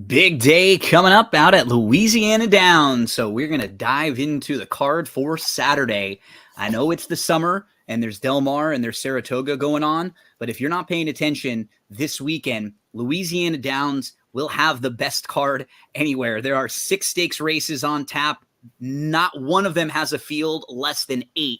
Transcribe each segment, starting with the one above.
Big day coming up out at Louisiana Downs. So we're going to dive into the card for Saturday. I know it's the summer and there's Del Mar and there's Saratoga going on, but if you're not paying attention this weekend, Louisiana Downs will have the best card anywhere. There are 6 stakes races on tap. Not one of them has a field less than 8.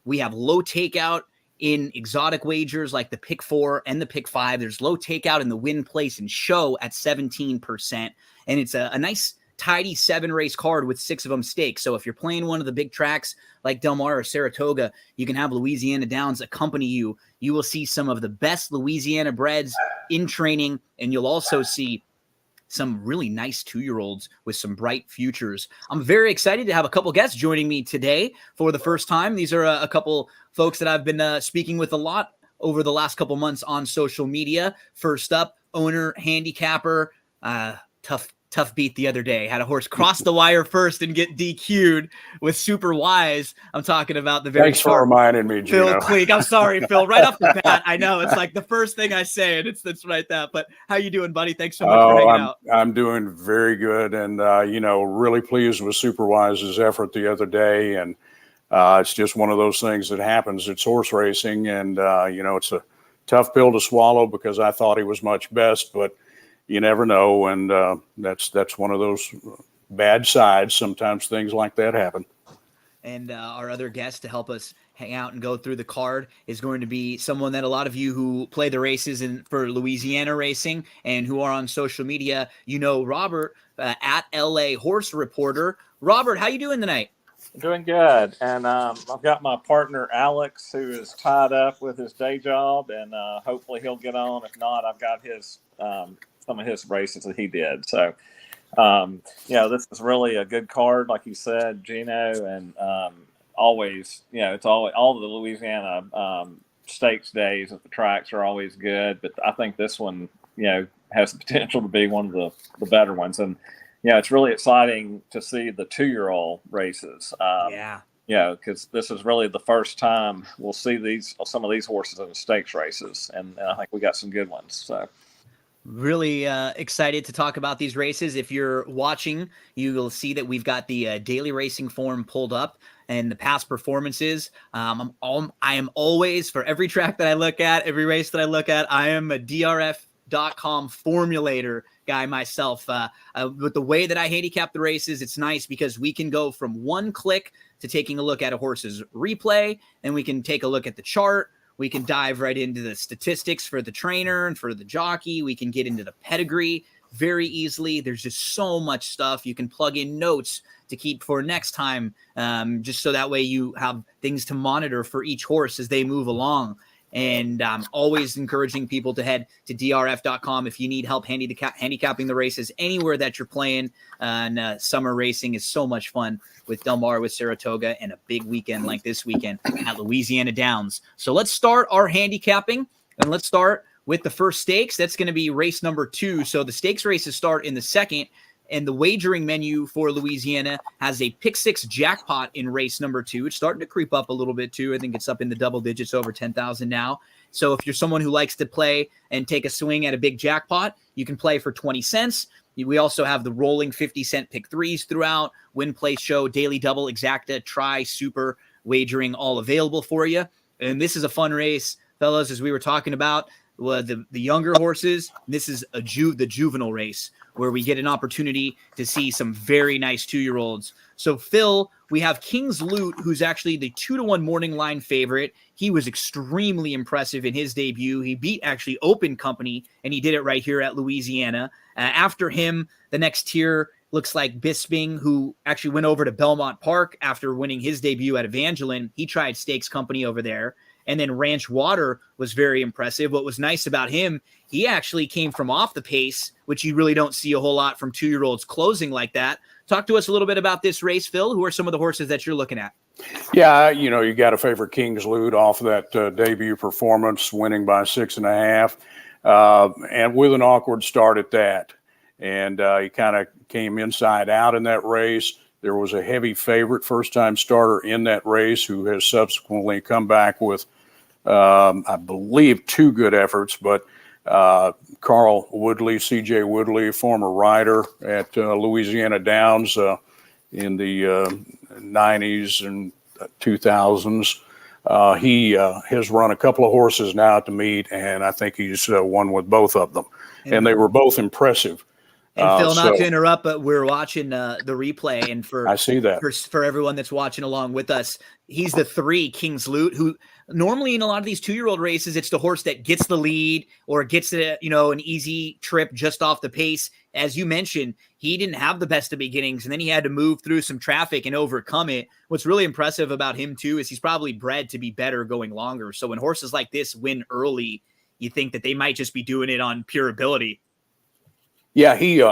We have low takeout in exotic wagers like the pick 4 and the pick 5. There's low takeout in the win, place, and show at 17%. And it's a nice, tidy 7-race card with 6 of them stakes. So if you're playing one of the big tracks like Del Mar or Saratoga, you can have Louisiana Downs accompany you. You will see some of the best Louisiana breds in training, and you'll also see some really nice 2-year-olds with some bright futures. I'm very excited to have a couple guests joining me today for the first time. These are a couple folks that I've been speaking with a lot over the last couple months on social media. First up, owner, handicapper, tough beat the other day. Had a horse cross the wire first and get DQ'd with Super Wise. I'm talking about the very Thanks for reminding me, Gino. Phil Cleek. I'm sorry, Phil. Right off the bat, I know it's like the first thing I say, and it's right that. But how you doing, buddy? Thanks so much for hanging out. I'm doing very good, and really pleased with Super Wise's effort the other day. And it's just one of those things that happens. It's horse racing, and it's a tough pill to swallow because I thought he was much best, but you never know, and that's one of those bad sides. Sometimes things like that happen. And our other guest to help us hang out and go through the card is going to be someone that a lot of you who play the races for Louisiana racing and who are on social media, Robert at LA Horse Reporter. Robert, how you doing tonight? Doing good, and I've got my partner Alex, who is tied up with his day job, and hopefully he'll get on. If not, I've got his some of his races that he did. So, this is really a good card, like you said, Gino, and always, it's always all the Louisiana stakes days at the tracks are always good, but I think this one, has the potential to be one of the better ones, and it's really exciting to see the 2-year-old races. Because this is really the first time we'll see some of these horses in the stakes races, and I think we got some good ones. So. Really excited to talk about these races. If you're watching, you will see that we've got the daily racing form pulled up and the past performances. I am always, for every track that I look at, every race that I look at, I am a DRF.com formulator guy myself. With the way that I handicap the races, it's nice because we can go from one click to taking a look at a horse's replay, and we can take a look at the chart. We can dive right into the statistics for the trainer and for the jockey. We can get into the pedigree very easily. There's just so much stuff. You can plug in notes to keep for next time, just so that way you have things to monitor for each horse as they move along. And I'm always encouraging people to head to drf.com if you need help handicapping the races anywhere that you're playing. And summer racing is so much fun with Del Mar, with Saratoga, and a big weekend like this weekend at Louisiana Downs. So let's start our handicapping, and let's start with the first stakes. That's going to be race number 2. So the stakes races start in the second, and the wagering menu for Louisiana has a pick 6 jackpot in race number 2. It's starting to creep up a little bit too. I think it's up in the double digits, over 10,000 now. So if you're someone who likes to play and take a swing at a big jackpot, you can play for 20 cents. We also have the rolling 50-cent pick 3s throughout, win, place, show, daily double, exacta, try, super wagering, all available for you. And this is a fun race, fellas, as we were talking about the younger horses. This is the juvenile race, where we get an opportunity to see some very nice 2-year-olds. So, Phil, we have King's Loot, who's actually the 2-1 morning line favorite. He was extremely impressive in his debut. He beat actually Open Company, and he did it right here at Louisiana. After him, the next tier looks like Bisping, who actually went over to Belmont Park after winning his debut at Evangeline. He tried Stakes Company over there. And then Ranch Water was very impressive. What was nice about him, he actually came from off the pace, which you really don't see a whole lot from 2-year-olds closing like that. Talk to us a little bit about this race, Phil. Who are some of the horses that you're looking at? Yeah, you got to favor King's Loot off of that debut performance, winning by 6.5, and with an awkward start at that. And he kind of came inside out in that race. There was a heavy favorite, first-time starter in that race, who has subsequently come back with, I believe, 2 good efforts. But Carl Woodley, C.J. Woodley, former rider at Louisiana Downs in the 90s and 2000s. He has run a couple of horses now at the meet, and I think he's won with both of them. And they were both impressive. And Phil, not to interrupt, but we're watching the replay, and I see that for everyone that's watching along with us, he's the 3 King's Loot, who normally in a lot of these 2-year-old races, it's the horse that gets the lead or gets an easy trip just off the pace. As you mentioned, he didn't have the best of beginnings, and then he had to move through some traffic and overcome it. What's really impressive about him too is he's probably bred to be better going longer. So when horses like this win early, you think that they might just be doing it on pure ability. Yeah, he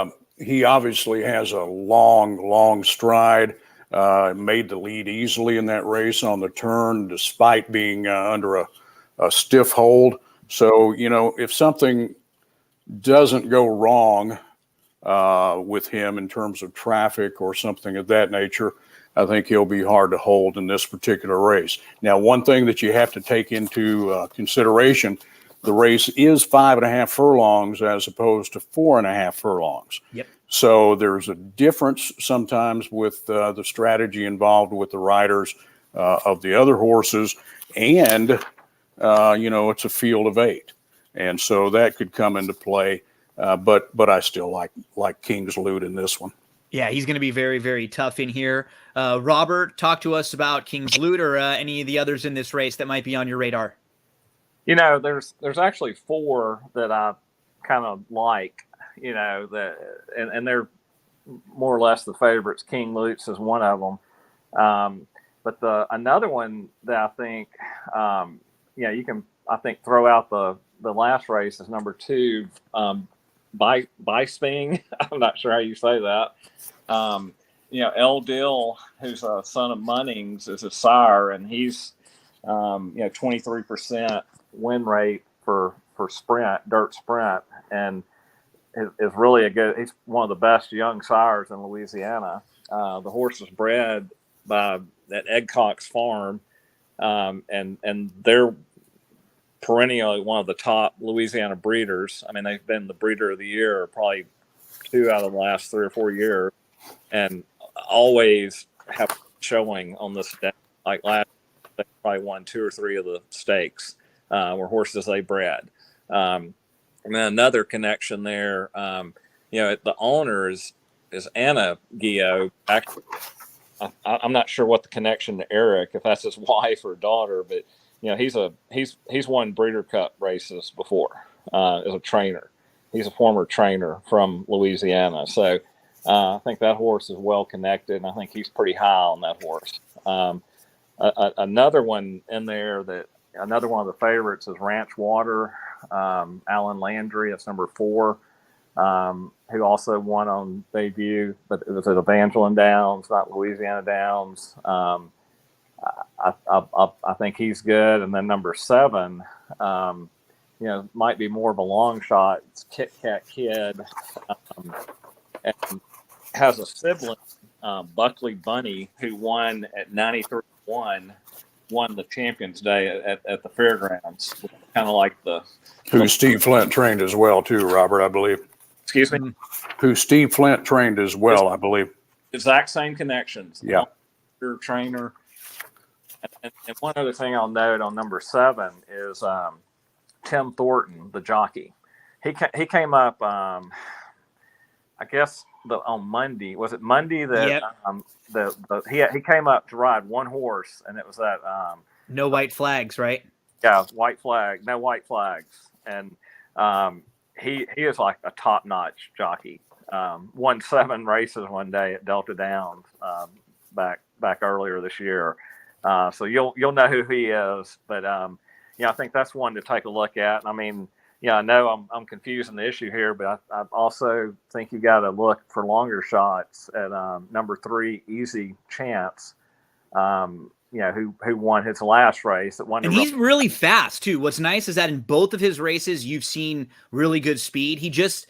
obviously has a long stride. Made the lead easily in that race on the turn, despite being under a stiff hold. So, if something doesn't go wrong with him in terms of traffic or something of that nature, I think he'll be hard to hold in this particular race. Now, one thing that you have to take into consideration, the race is 5.5 furlongs as opposed to 4.5 furlongs. Yep. So there's a difference sometimes with the strategy involved with the riders of the other horses, and it's a field of 8, and so that could come into play. But I still like King's Loot in this one. Yeah, he's going to be very, very tough in here. Robert, talk to us about King's Loot or any of the others in this race that might be on your radar. There's actually 4 that I kind of like, that, and they're more or less the favorites. King Lutz is one of them. But another one that I think, you can, I think, throw out the last race is number 2, Bisping. I'm not sure how you say that. El Dill, who's a son of Munnings, is a sire, and he's 23% win rate for sprint, dirt sprint, and is really he's one of the best young sires in Louisiana. The horse was bred by at Egcox Farm, and they're perennially one of the top Louisiana breeders. I mean, they've been the breeder of the year probably 2 out of the last 3 or 4 years, and always have showing on this day. Like last, they probably won 2 or 3 of the stakes. Were horses they bred. And then another connection there, the owner is Anna Gio. I'm not sure what the connection to Eric, if that's his wife or daughter, but he's won Breeder Cup races before as a trainer. He's a former trainer from Louisiana, so I think that horse is well connected, and I think he's pretty high on that horse. Another one in there another one of the favorites is Ranch Water, Alan Landry. That's number 4, who also won on debut, but it was at Evangeline Downs, not Louisiana Downs. I think he's good. And then number 7, might be more of a long shot. It's Kit Kat Kid, and has a sibling, Buckley Bunny, who won at 93-1. Won the Champions Day at the fairgrounds, kind of like who Steve Flint trained as well too, Robert, I believe. Excuse me? Who Steve Flint trained as well, I believe. Exact same connections. Yeah. Your trainer. And one other thing I'll note on number 7 is Tim Thornton, the jockey. He came up, I guess on Monday. Was it Monday that he came up to ride one horse, and it was that no white flags, right? Yeah, no white flags, and he is like a top notch jockey. Won 7 races one day at Delta Downs back earlier this year, so you'll know who he is. But I think that's one to take a look at. I mean, I know I'm confusing the issue here, but I also think you got to look for longer shots at number 3, Easy Chance, who won his last race. And he's really fast too. What's nice is that in both of his races, you've seen really good speed. He just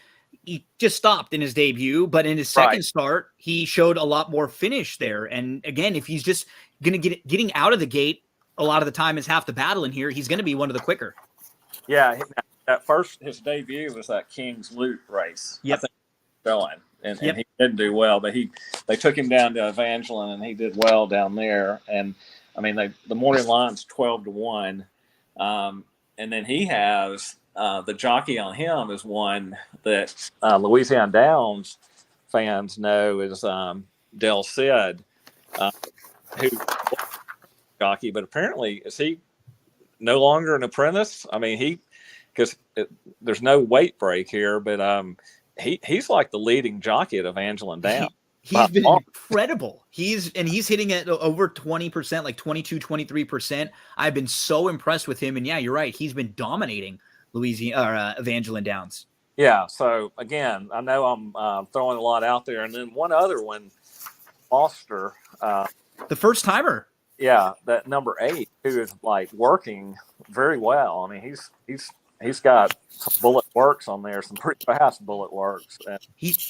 stopped in his debut, but in his second start, he showed a lot more finish there. And again, if he's just going to getting out of the gate, a lot of the time is half the battle in here. He's going to be one of the quicker. Yeah. at first his debut was that King's Loot race. Yep. I think going and Yep. he didn't do well, but they took him down to Evangeline and he did well down there. And I mean, the morning line's 12-1, and then he has the jockey on him is one that Louisiana Downs fans know is Del Cid, who jockey, but apparently is he no longer an apprentice? I mean, because there's no weight break here, but he's like the leading jockey at Evangeline Downs. He's been incredible. He's hitting at over 20%, like 22, 23%. I've been so impressed with him. And yeah, you're right. He's been dominating Louisiana or Evangeline Downs. Yeah. So again, I know I'm throwing a lot out there. And then one other one, Foster. The first timer. Yeah. That number 8, who is like working very well. I mean, he's got some bullet works on there, some pretty fast bullet works. And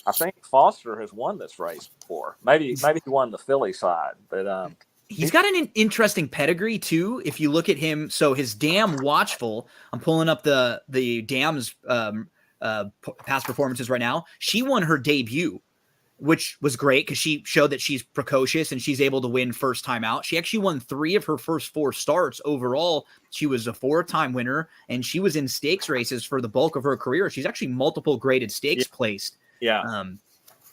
I think Foster has won this race before. Maybe he won the Philly side, but he's got an interesting pedigree too. If you look at him, so his Dam Watchful, I'm pulling up the Dam's past performances right now. She won her debut, which was great because she showed that she's precocious and she's able to win first time out. She actually won 3 of her first 4 starts overall. She was a 4-time winner, and she was in stakes races for the bulk of her career. She's actually multiple graded stakes placed. Yeah.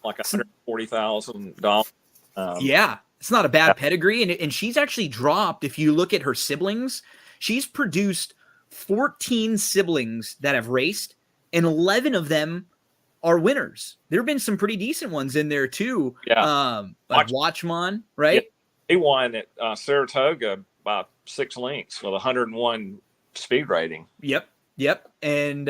Like $140,000. Yeah. It's not a bad pedigree. And she's actually dropped. If you look at her siblings, she's produced 14 siblings that have raced, and 11 of them are winners. There have been some pretty decent ones in there too. Yeah. Like Watchman, right? Yeah. He won at Saratoga by 6 lengths with 101 speed rating. Yep. And,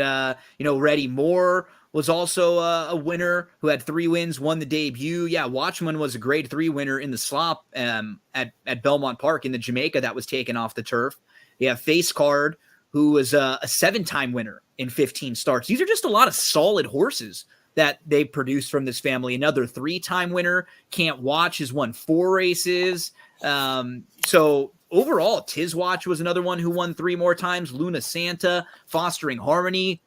Reddy Moore was also a winner who had 3 wins, won the debut. Yeah, Watchman was a grade 3 winner in the slop at Belmont Park in the Jamaica that was taken off the turf. Yeah, Face Card, who was a 7-time winner in 15 starts. These are just a lot of solid horses that they produced from this family. Another 3-time winner, Can't Watch, has won 4 races. So overall, Tizwatch was another one who won 3 more times. Luna Santa, Fostering Harmony.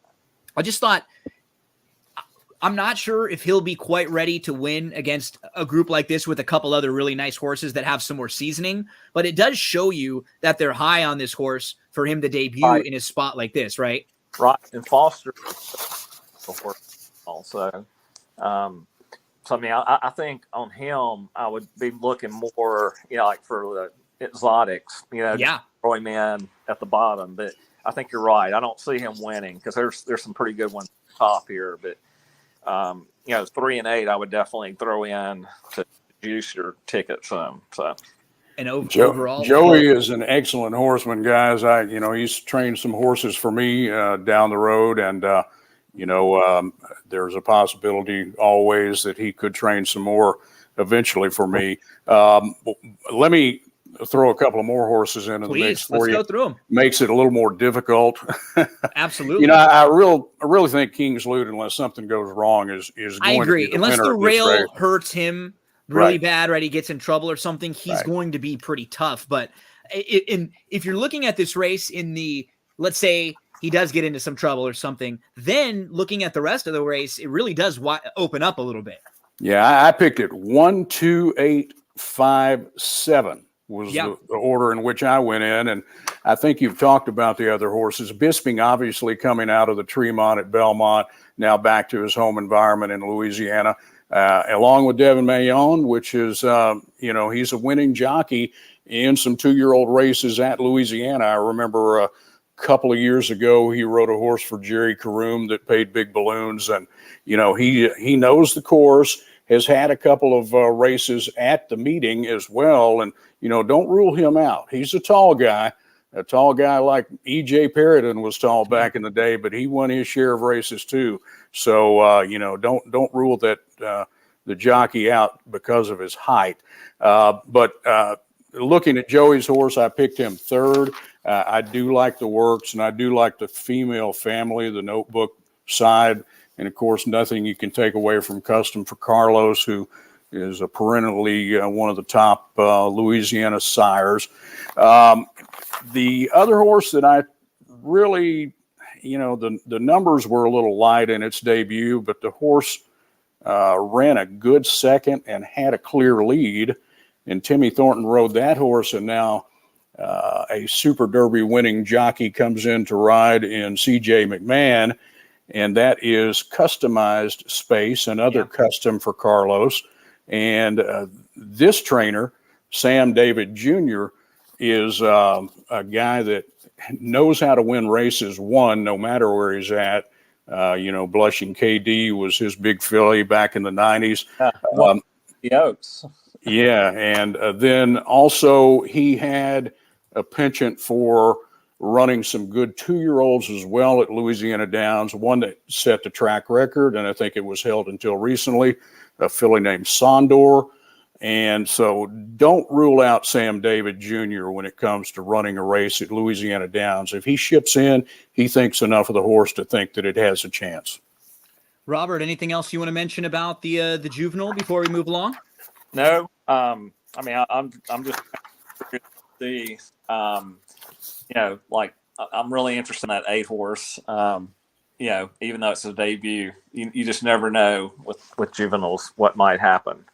I just thought, I'm not sure if he'll be quite ready to win against a group like this with a couple other really nice horses that have some more seasoning, but it does show you that they're high on this horse for him to debut in a spot like this, right? Right. And Foster also. So, I mean, I think on him, I would be looking more, like for the exotics, throw him in at the bottom. But I think you're right. I don't see him winning because there's some pretty good ones top here. But, 3 and 8, I would definitely throw in to juice your ticket some. So. And overall, Joey is an excellent horseman, guys. He's trained some horses for me down the road, and there's a possibility always that he could train some more eventually for me. Let me throw a couple of more horses into the mix for you. Let's go through them. Makes it a little more difficult. Absolutely. I really think King's Loot, unless something goes wrong, is going I agree. to be the unless winner the of this rail race. hurts him really bad, right? He gets in trouble or something. He's going to be pretty tough. But if you're looking at this race let's say he does get into some trouble or something, then looking at the rest of the race, it really does open up a little bit. Yeah, I picked it 1, 2, 8, 5, 7 was the order in which I went in. And I think you've talked about the other horses. Bisping, obviously, coming out of the Tremont at Belmont, now back to his home environment in Louisiana, along with Devin Mayon, which is, he's a winning jockey in some 2-year-old races at Louisiana. I remember a couple of years ago, he rode a horse for Jerry Caroom that paid big balloons. And, he knows the course, has had a couple of races at the meeting as well. And, don't rule him out. He's a tall guy like E.J. Perrodin was tall back in the day, but he won his share of races too. So, don't rule that the jockey out because of his height. But looking at Joey's horse, I picked him 3rd. I do like the works, and I do like the female family, the Notebook side. And, of course, nothing you can take away from Custom for Carlos, who is perennially one of the top Louisiana sires. The other horse that I really, the numbers were a little light in its debut, but the horse ran a good second and had a clear lead. And Timmy Thornton rode that horse, and now a Super Derby winning jockey comes in to ride in C.J. McMahon, and that is customized space, another custom for Carlos. And this trainer, Sam David Jr., is a guy that knows how to win races, no matter where he's at. Blushing KD was his big filly back in the 90s. The Oaks. Yeah, and then also he had a penchant for running some good 2-year-olds as well at Louisiana Downs, one that set the track record, and I think it was held until recently, a filly named Sondor. And so don't rule out Sam David Jr. when it comes to running a race at Louisiana Downs. If he ships in, he thinks enough of the horse to think that it has a chance. Robert, anything else you want to mention about the juvenile before we move along? No, I'm just the I'm really interested in that 8 horse. Even though it's a debut, you just never know with juveniles what might happen.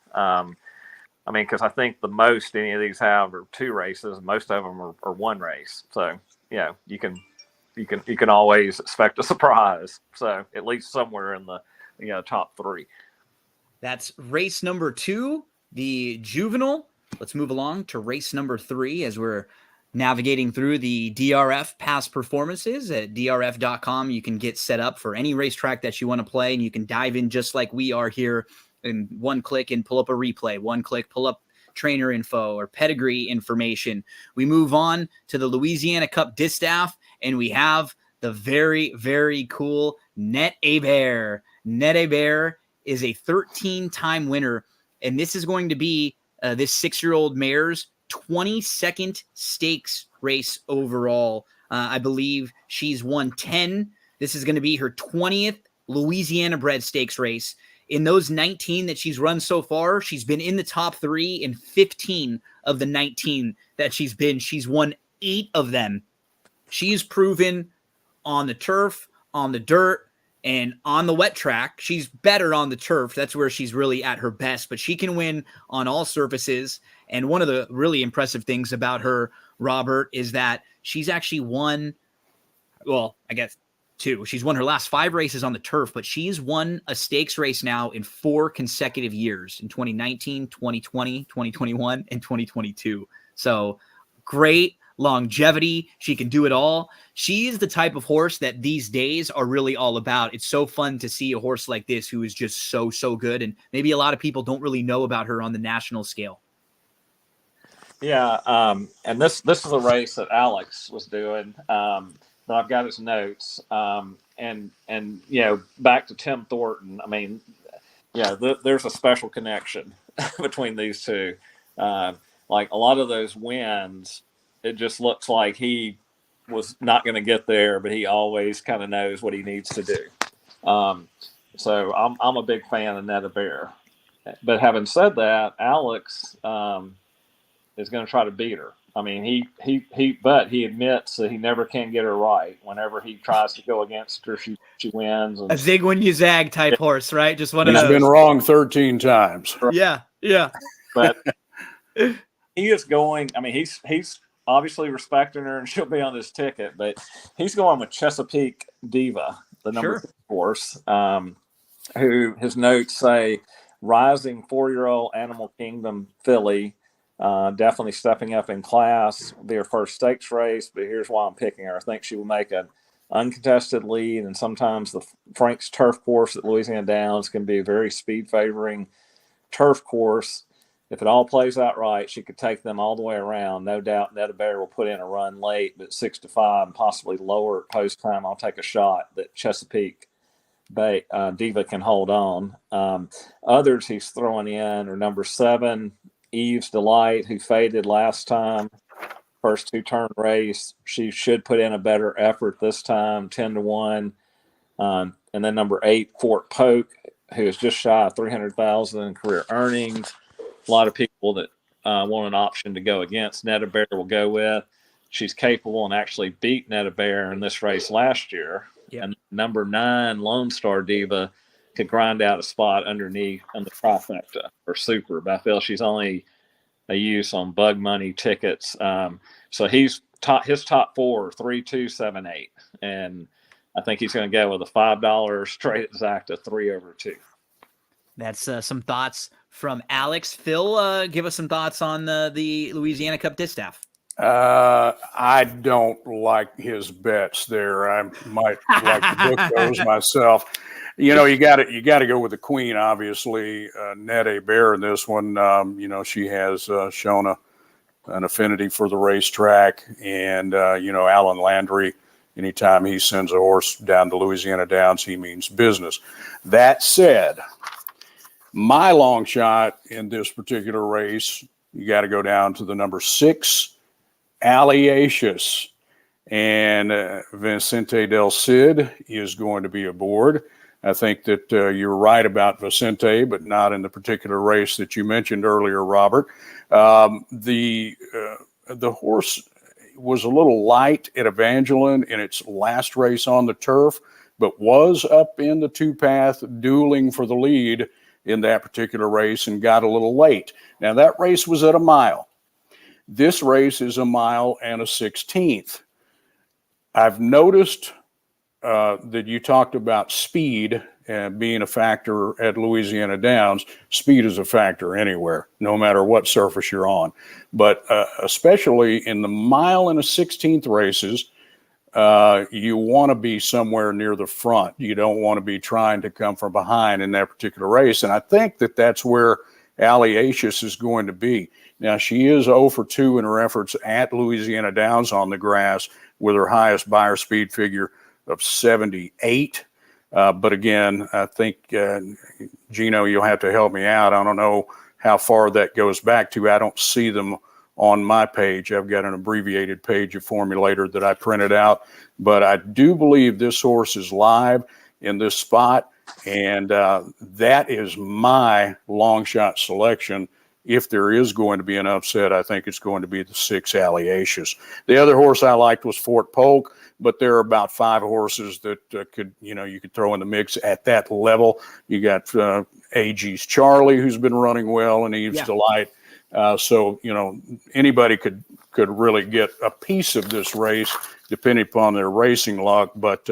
Because I think the most any of these have are 2 races. Most of them are 1 race. So you can always expect a surprise. So at least somewhere in the top 3. That's race number 2, the juvenile. Let's move along to race number 3 as we're navigating through the DRF past performances. At drf.com, you can get set up for any racetrack that you want to play, and you can dive in just like we are here in one click and pull up a replay, one click, pull up trainer info or pedigree information. We move on to the Louisiana Cup Distaff, and we have the very, very cool Net Hebert. Net Hebert is a 13-time winner, and this is going to be this 6-year-old mare's 22nd stakes race overall. I believe she's won 10. This is going to be her 20th Louisiana bred stakes race. In those 19 that she's run so far, she's been in the top 3 in 15 of the 19 that she's been. She's won 8 of them. She's proven on the turf, on the dirt, and on the wet track. She's better on the turf. That's where she's really at her best, but she can win on all surfaces. And one of the really impressive things about her, Robert, is that she's actually won, well, I guess 2. She's won her last 5 races on the turf, but she's won a stakes race now in 4 consecutive years, in 2019, 2020, 2021, and 2022. So great longevity. She can do it all. She is the type of horse that these days are really all about. It's so fun to see a horse like this who is just so good. And maybe a lot of people don't really know about her on the national scale. Yeah. And this is a race that Alex was doing. But I've got his notes. And back to Tim Thornton. There's a special connection between these two. Like a lot of those wins, it just looks like he was not going to get there, but he always kind of knows what he needs to do. So I'm a big fan of Net Hebert. But having said that, Alex is going to try to beat her. But he admits that he never can get her right. Whenever he tries to go against her, she wins. And, a zig when you zag type horse, right? Just one of those. He's been wrong 13 times. Yeah. But he is going. He's obviously respecting her, and she'll be on his ticket. But he's going with Chesapeake Diva, the number 3 horse, who his notes say rising 4-year-old Animal Kingdom filly. Definitely stepping up in class. Will be her first stakes race, but here's why I'm picking her. I think she will make an uncontested lead, and sometimes the Frank's turf course at Louisiana Downs can be a very speed favoring turf course. If it all plays out right, she could take them all the way around. No doubt Net Hebert will put in a run late, but 6-5 and possibly lower at post time. I'll take a shot that Chesapeake Diva can hold on. Others he's throwing in are number 7, Eve's Delight, who faded last time. First 2-turn race. She should put in a better effort this time, 10-1. And then number 8, Fort Polk, who is just shy of $300,000 in career earnings. A lot of people that want an option to go against Net Hebert will go with. She's capable and actually beat Net Hebert in this race last year. Yep. And number 9, Lone Star Diva, could grind out a spot underneath on the trifecta or super. But I feel she's only a use on bug money tickets. So his top 4 are 3, 2, 7, 8. And I think he's going to go with a $5 straight exact of 3/2. That's some thoughts from Alex. Phil, give us some thoughts on the Louisiana Cup Distaff. I don't like his bets there. I might like to book those myself. You got to go with the queen, obviously. Nette Bear in this one. She has shown an affinity for the racetrack, and Alan Landry. Anytime he sends a horse down to Louisiana Downs, he means business. That said, my long shot in this particular race, you got to go down to the number 6, Alliacious. And Vicente Del Cid is going to be aboard. I think that you're right about Vicente, but not in the particular race that you mentioned earlier, Robert. The horse was a little light at Evangeline in its last race on the turf, but was up in the 2-path dueling for the lead in that particular race and got a little late. Now, that race was at a mile. This race is a mile and a 16th. I've noticed that you talked about speed being a factor at Louisiana Downs. Speed is a factor anywhere, no matter what surface you're on. But especially in the mile and a 16th races, you want to be somewhere near the front. You don't want to be trying to come from behind in that particular race. And I think that that's where Alliacious is going to be. Now, she is 0 for 2 in her efforts at Louisiana Downs on the grass with her highest buyer speed figure of 78. But again, I think, Gino, you'll have to help me out. I don't know how far that goes back to. I don't see them on my page. I've got an abbreviated page of Formulator that I printed out. But I do believe this horse is live in this spot. And that is my long shot selection. If there is going to be an upset, I think it's going to be the 6, Alliacious. The other horse I liked was Fort Polk, but there are about 5 horses that you could throw in the mix at that level. You got AG's Charlie, who's been running well, and Eve's Delight. So anybody could really get a piece of this race depending upon their racing luck. But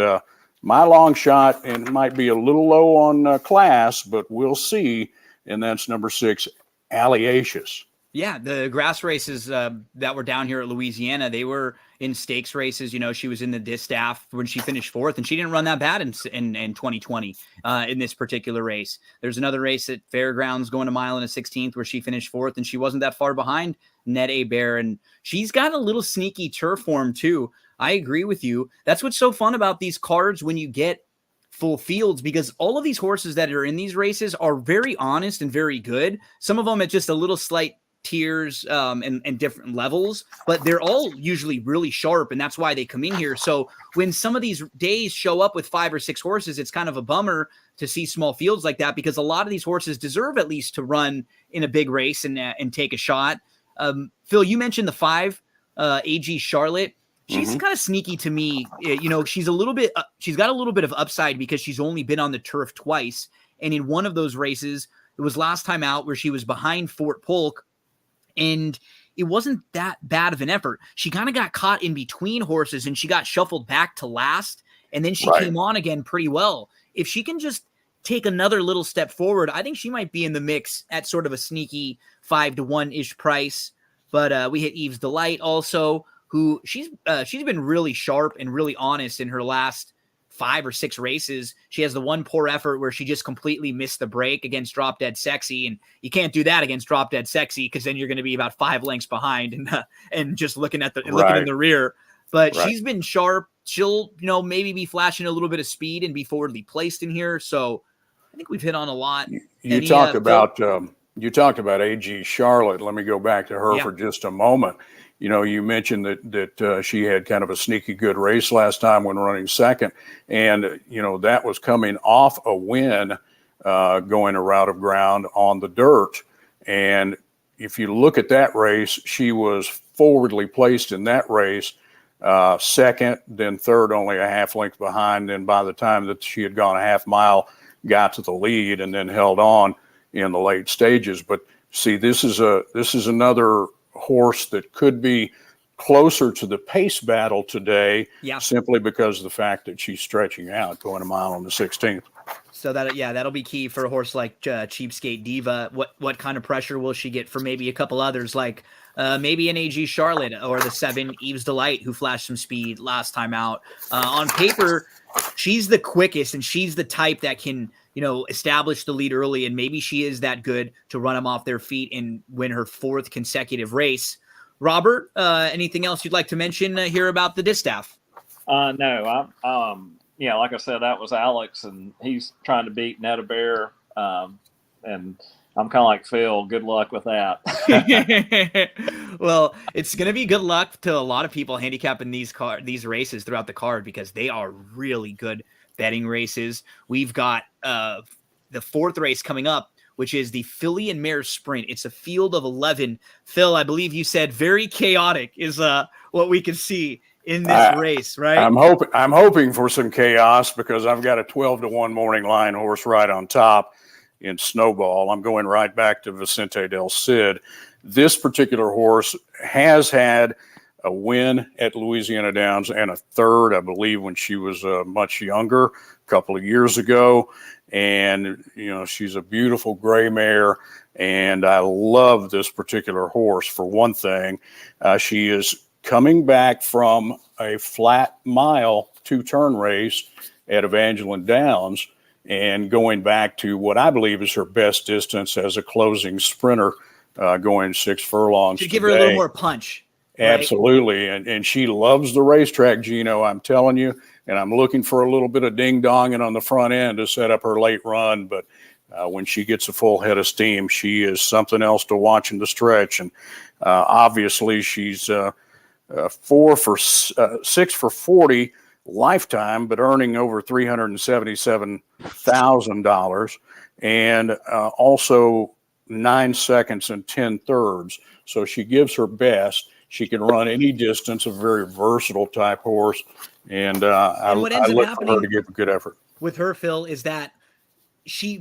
my long shot, and it might be a little low on class, but we'll see, and that's number 6, Alliacious. Yeah, the grass races that were down here at Louisiana, they were in stakes races. She was in the Distaff when she finished 4th, and she didn't run that bad in 2020 in this particular race. There's another race at Fairgrounds going a mile and a 16th where she finished 4th, and she wasn't that far behind Nette Bear, and she's got a little sneaky turf form too. I agree with you. That's what's so fun about these cards when you get full fields, because all of these horses that are in these races are very honest and very good. Some of them at just a little slight tiers and different levels, but they're all usually really sharp, and that's why they come in here. So when some of these days show up with 5 or 6 horses, it's kind of a bummer to see small fields like that, because a lot of these horses deserve at least to run in a big race and take a shot. Phil, you mentioned the 5 AG Charlotte. She's kind of sneaky to me. She's got a little bit of upside because she's only been on the turf twice. And in one of those races, it was last time out where she was behind Fort Polk, and it wasn't that bad of an effort. She kind of got caught in between horses, and she got shuffled back to last, and then she came on again pretty well. If she can just take another little step forward, I think she might be in the mix at sort of a sneaky 5-to-1-ish price. But we hit Eve's Delight also, who she's been really sharp and really honest in her last 5 or 6 races. She has the one poor effort where she just completely missed the break against Drop Dead Sexy, and you can't do that against Drop Dead Sexy because then you're going to be about 5 lengths behind and just looking at looking in the rear. But she's been sharp. She'll maybe be flashing a little bit of speed and be forwardly placed in here. So I think we've hit on a lot. You talked about AG Charlotte. Let me go back to her for just a moment. You mentioned that she had kind of a sneaky good race last time when running second. And, that was coming off a win going a route of ground on the dirt. And if you look at that race, she was forwardly placed in that race second, then third, only a half length behind. And by the time that she had gone a half mile, got to the lead and then held on in the late stages. But see, this is another horse that could be closer to the pace battle today, simply because of the fact that she's stretching out, going a mile on the 16th. So that'll be key for a horse like Cheapskate Diva. What kind of pressure will she get for maybe a couple others like maybe an AG Charlotte or the 7 Eve's Delight, who flashed some speed last time out. On paper, she's the quickest, and she's the type that can, establish the lead early, and maybe she is that good to run them off their feet and win her 4th consecutive race. Robert, anything else you'd like to mention here about the Distaff? No, like I said, that was Alex, and he's trying to beat Netta Bear, and I'm kind of like Phil. Good luck with that. Well, it's going to be good luck to a lot of people handicapping these races throughout the card, because they are really good betting races. We've got the 4th race coming up, which is the Filly and Mare Sprint. It's a field of 11. Phil, I believe you said very chaotic is what we can see in this race, right? I'm hoping for some chaos, because I've got a 12-1 morning line horse right on top in Snowball. I'm going right back to Vicente Del Cid. This particular horse has had a win at Louisiana Downs and a 3rd, I believe, when she was much younger, a couple of years ago. And, she's a beautiful gray mare, and I love this particular horse. For one thing, she is coming back from a flat mile 2-turn race at Evangeline Downs and going back to what I believe is her best distance as a closing sprinter, going 6 furlongs. To give her a little more punch. Right? Absolutely. And she loves the racetrack, Gino, I'm telling you. And I'm looking for a little bit of ding-donging on the front end to set up her late run. But when she gets a full head of steam, she is something else to watch in the stretch. And obviously she's 6 for 40 lifetime, but earning over $377,000, and also 9 seconds and 10 thirds. So she gives her best. She can run any distance, a very versatile type horse. And I look for her to give a good effort. With her, Phil, is that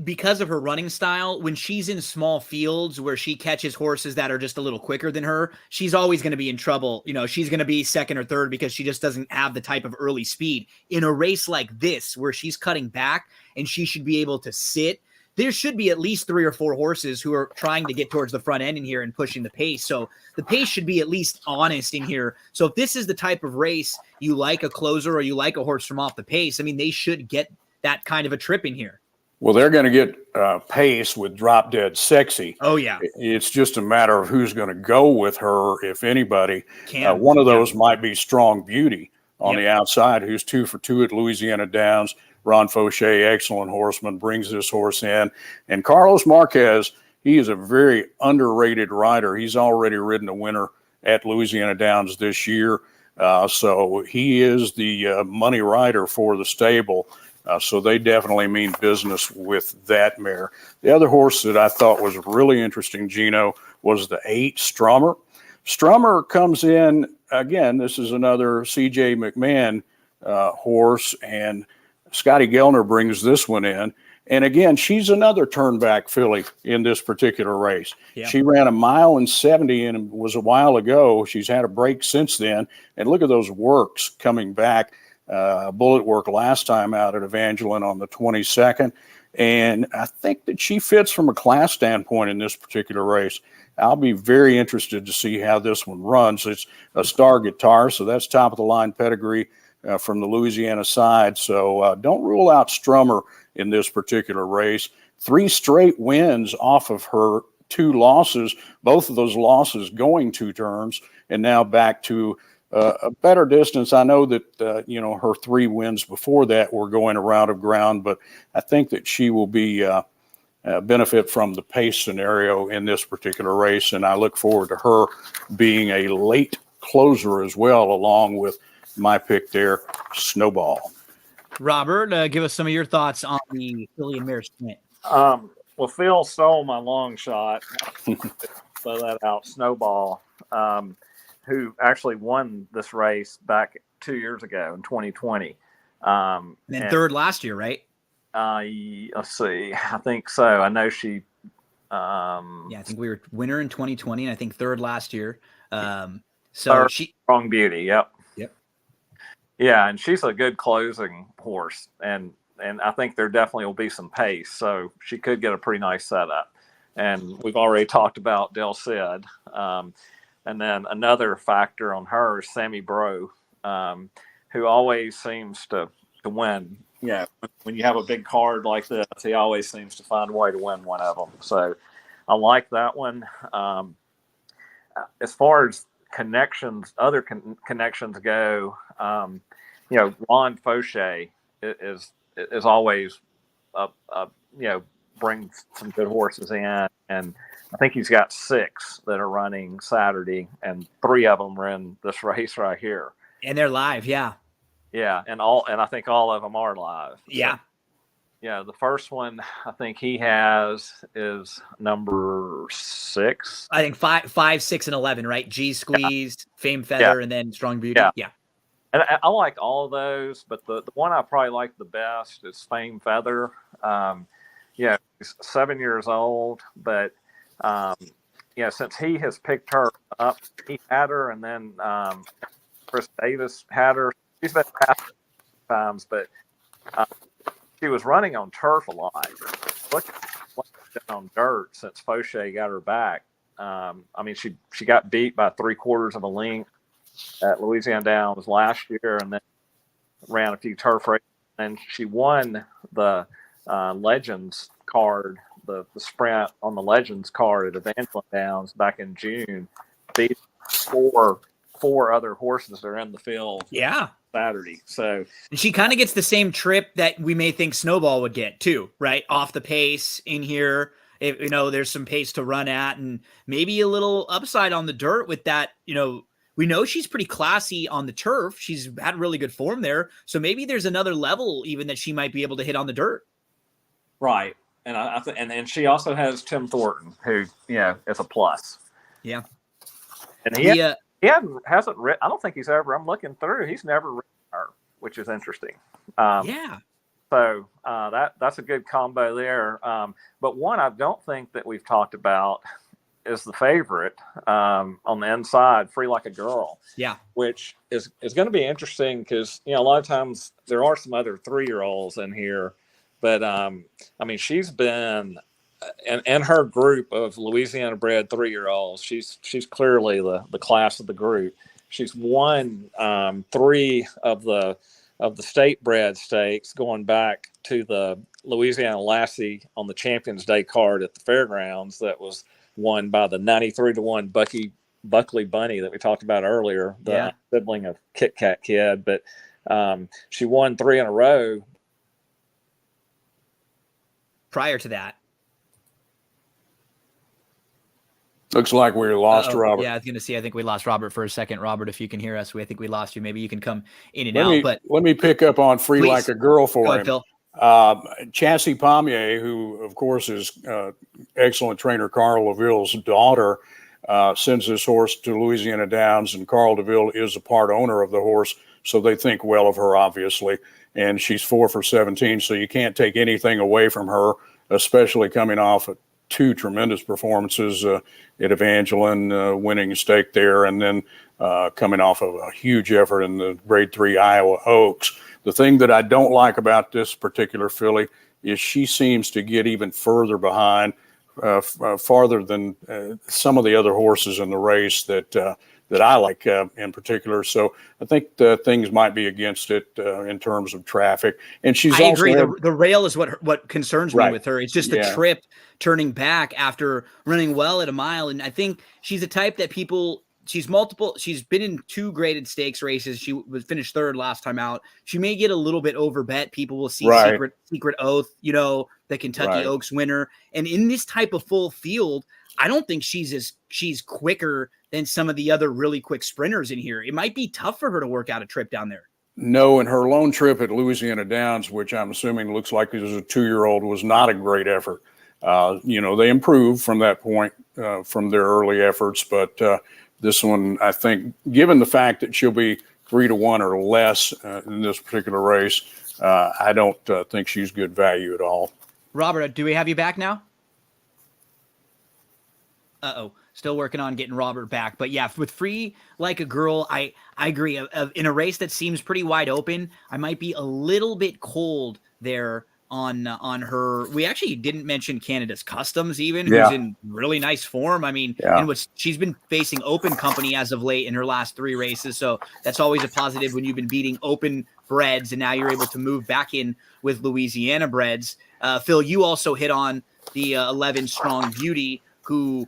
because of her running style, when she's in small fields where she catches horses that are just a little quicker than her, she's always going to be in trouble. She's going to be 2nd or 3rd because she just doesn't have the type of early speed. In a race like this, where she's cutting back and she should be able to sit, there should be at least 3 or 4 horses who are trying to get towards the front end in here and pushing the pace. So the pace should be at least honest in here. So if this is the type of race you like a closer, or you like a horse from off the pace, I mean, they should get that kind of a trip in here. Well, they're going to get pace with Drop Dead Sexy. Oh, yeah. It's just a matter of who's going to go with her, if anybody. One of those might be Strong Beauty on the outside, who's 2 for 2 at Louisiana Downs. Ron Fauché, excellent horseman, brings this horse in. And Carlos Marquez, he is a very underrated rider. He's already ridden a winner at Louisiana Downs this year. So he is the money rider for the stable. So they definitely mean business with that mare. The other horse that I thought was really interesting, Gino, was the 8 Strummer. Strummer comes in, again, this is another C.J. McMahon horse, and Scotty Gellner brings this one in. And again, she's another turnback filly in this particular race. Yeah. She ran 1:70 and was a while ago. She's had a break since then. And look at those works coming back. Bullet work last time out at Evangeline on the 22nd. And I think that she fits from a class standpoint in this particular race. I'll be very interested to see how this one runs. It's a star guitar, so that's top of the line pedigree from the Louisiana side. So don't rule out Strummer in this particular race. 3 straight wins off of her 2 losses, both of those losses going 2 turns, and now back to a better distance. I know that, her 3 wins before that were going a round of ground, but I think that she will be benefit from the pace scenario in this particular race, and I look forward to her being a late closer as well, along with my pick there, Snowball. Robert, give us some of your thoughts on the Filly and Mare Sprint. Well, Phil stole my long shot. Throw that out, Snowball. who actually won this race back 2 years ago in 2020. And third last year, right? Let's see. I think so. I know she. I think we were winner in 2020, and I think third last year. So she Strong Beauty. Yep. Yep. Yeah, and she's a good closing horse, and I think there definitely will be some pace, so she could get a pretty nice setup. And we've already talked about Del Cid, and then another factor on her is Sammy Bro, who always seems to win. Yeah, when you have a big card like this, he always seems to find a way to win one of them. So I like that one. As far as connections, other connections go, Ron Fauché is always brings some good horses in, and I think he's got 6 that are running Saturday, and 3 of them are in this race right here. And they're live, yeah. Yeah, and I think all of them are live. Yeah. So, yeah, the first one I think he has is number 6. I think 5, 6, and 11, right? G Squeeze, Fame Feather, and then Strong Beauty. Yeah. And I like all of those, but the one I probably like the best is Fame Feather. He's 7 years old, but since he has picked her up, he had her, and then Chris Davis had her. She's been past times, but she was running on turf a lot. Look on dirt since Fauché got her back. She got beat by 3/4 of a length at Louisiana Downs last year, and then ran a few turf races. And she won the Legends card, the sprint on the Legends card at Evangeline Downs back in June. Beat four other horses that are in the field. Yeah. Saturday. So she kind of gets the same trip that we may think Snowball would get too, right? Off the pace in here. If, there's some pace to run at, and maybe a little upside on the dirt with that. We know she's pretty classy on the turf. She's had really good form there. So maybe there's another level even that she might be able to hit on the dirt. Right. And I think, and she also has Tim Thornton, who, is a plus. Yeah. And he hasn't written, I don't think he's ever, I'm looking through, he's never written her, which is interesting. So that's a good combo there. But one I don't think that we've talked about is the favorite on the inside, Free Like a Girl. Yeah. Which is going to be interesting because, a lot of times there are some other 3-year-olds in here. But, she's been in her group of Louisiana-bred 3-year-olds. She's clearly the class of the group. She's won 3 of the state-bred stakes, going back to the Louisiana Lassie on the Champions Day card at the fairgrounds that was won by the 93-1 Buckley Bunny that we talked about earlier, the sibling of Kit Kat Kid. But she won 3 in a row. Prior to that. Looks like we lost Robert. Yeah, I was going to say, I think we lost Robert for a second. Robert, if you can hear us, I think we lost you. Maybe you can come in and out. But let me pick up on Free Like a Girl for him. Phil. Chassis Pommier, who, of course, is excellent trainer Carl DeVille's daughter, sends this horse to Louisiana Downs, and Carl DeVille is a part owner of the horse, so they think well of her, obviously. And she's 4 for 17, so you can't take anything away from her, especially coming off of 2 tremendous performances at Evangeline, winning a stake there, and then coming off of a huge effort in the Grade 3 Iowa Oaks. The thing that I don't like about this particular filly is she seems to get even further behind, farther than some of the other horses in the race that I like in particular. So I think things might be against it in terms of traffic. And she's I agree. The rail is what concerns me with her. It's just the trip turning back after running well at a mile. And I think she's a type that she's been in 2 graded stakes races. She was finished 3rd last time out. She may get a little bit overbet. People will see Secret Oath, the Kentucky Oaks winner. And in this type of full field, I don't think she's quicker than some of the other really quick sprinters in here. It might be tough for her to work out a trip down there. No, and her lone trip at Louisiana Downs, which I'm assuming looks like it was a 2-year-old, was not a great effort. They improved from that point from their early efforts, but this one, I think, given the fact that she'll be 3-1 or less in this particular race, I don't think she's good value at all. Robert, do we have you back now? Still working on getting Robert back. But yeah, with Free Like a Girl, I agree. In a race that seems pretty wide open, I might be a little bit cold there on her. We actually didn't mention Canada's Customs even, who's in really nice form. I mean, and she's been facing open company as of late in her last 3 races. So that's always a positive when you've been beating open breds and now you're able to move back in with Louisiana breds. Phil, you also hit on the 11 Strong Beauty, who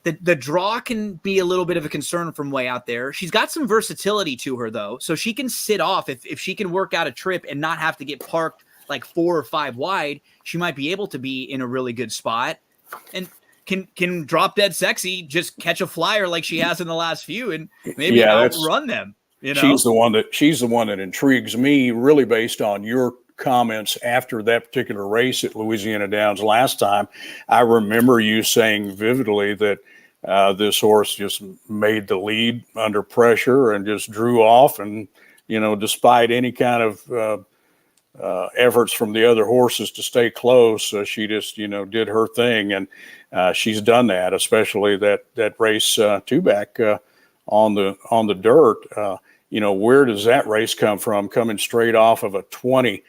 the draw can be a little bit of a concern from way out there. She's got some versatility to her, though, so she can sit off. If she can work out a trip and not have to get parked like 4 or 5 wide, she might be able to be in a really good spot and can drop dead sexy, just catch a flyer like she has in the last few and maybe outrun them. You know? She's the one that intrigues me, really, based on your comments after that particular race at Louisiana Downs last time. I remember you saying vividly that this horse just made the lead under pressure and just drew off, and despite any kind of efforts from the other horses to stay close, she just did her thing, and she's done that, especially that race 2-back on the dirt. Where does that race come from? Coming straight off of a 20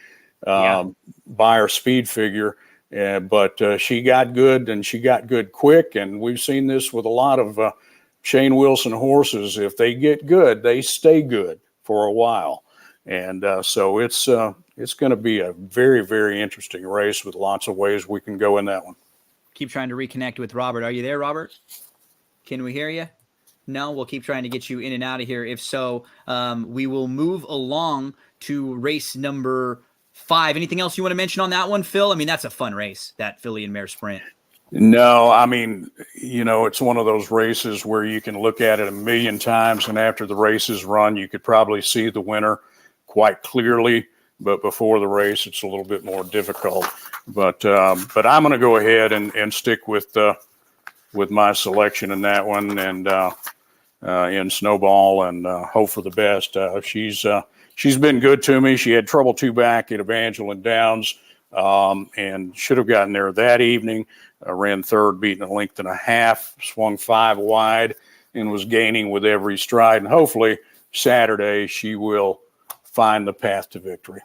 by her speed figure. But she got good, and she got good quick. And we've seen this with a lot of Shane Wilson horses. If they get good, they stay good for a while. And so it's going to be a very, very interesting race with lots of ways we can go in that one. Keep trying to reconnect with Robert. Are you there, Robert? Can we hear you? No, we'll keep trying to get you in and out of here. If so, we will move along to race number 5. Anything else you want to mention on that one, Phil? I mean, that's a fun race, that filly and mare sprint. No, I mean, it's one of those races where you can look at it a million times, and after the race is run, you could probably see the winner quite clearly. But before the race, it's a little bit more difficult. But I'm going to go ahead and stick with my selection in that one, and in Snowball, and hope for the best. She's been good to me. She had trouble 2-back at Evangeline Downs, and should have gotten there that evening. Ran third, beating a length and a half, swung 5 wide, and was gaining with every stride. And hopefully Saturday she will find the path to victory.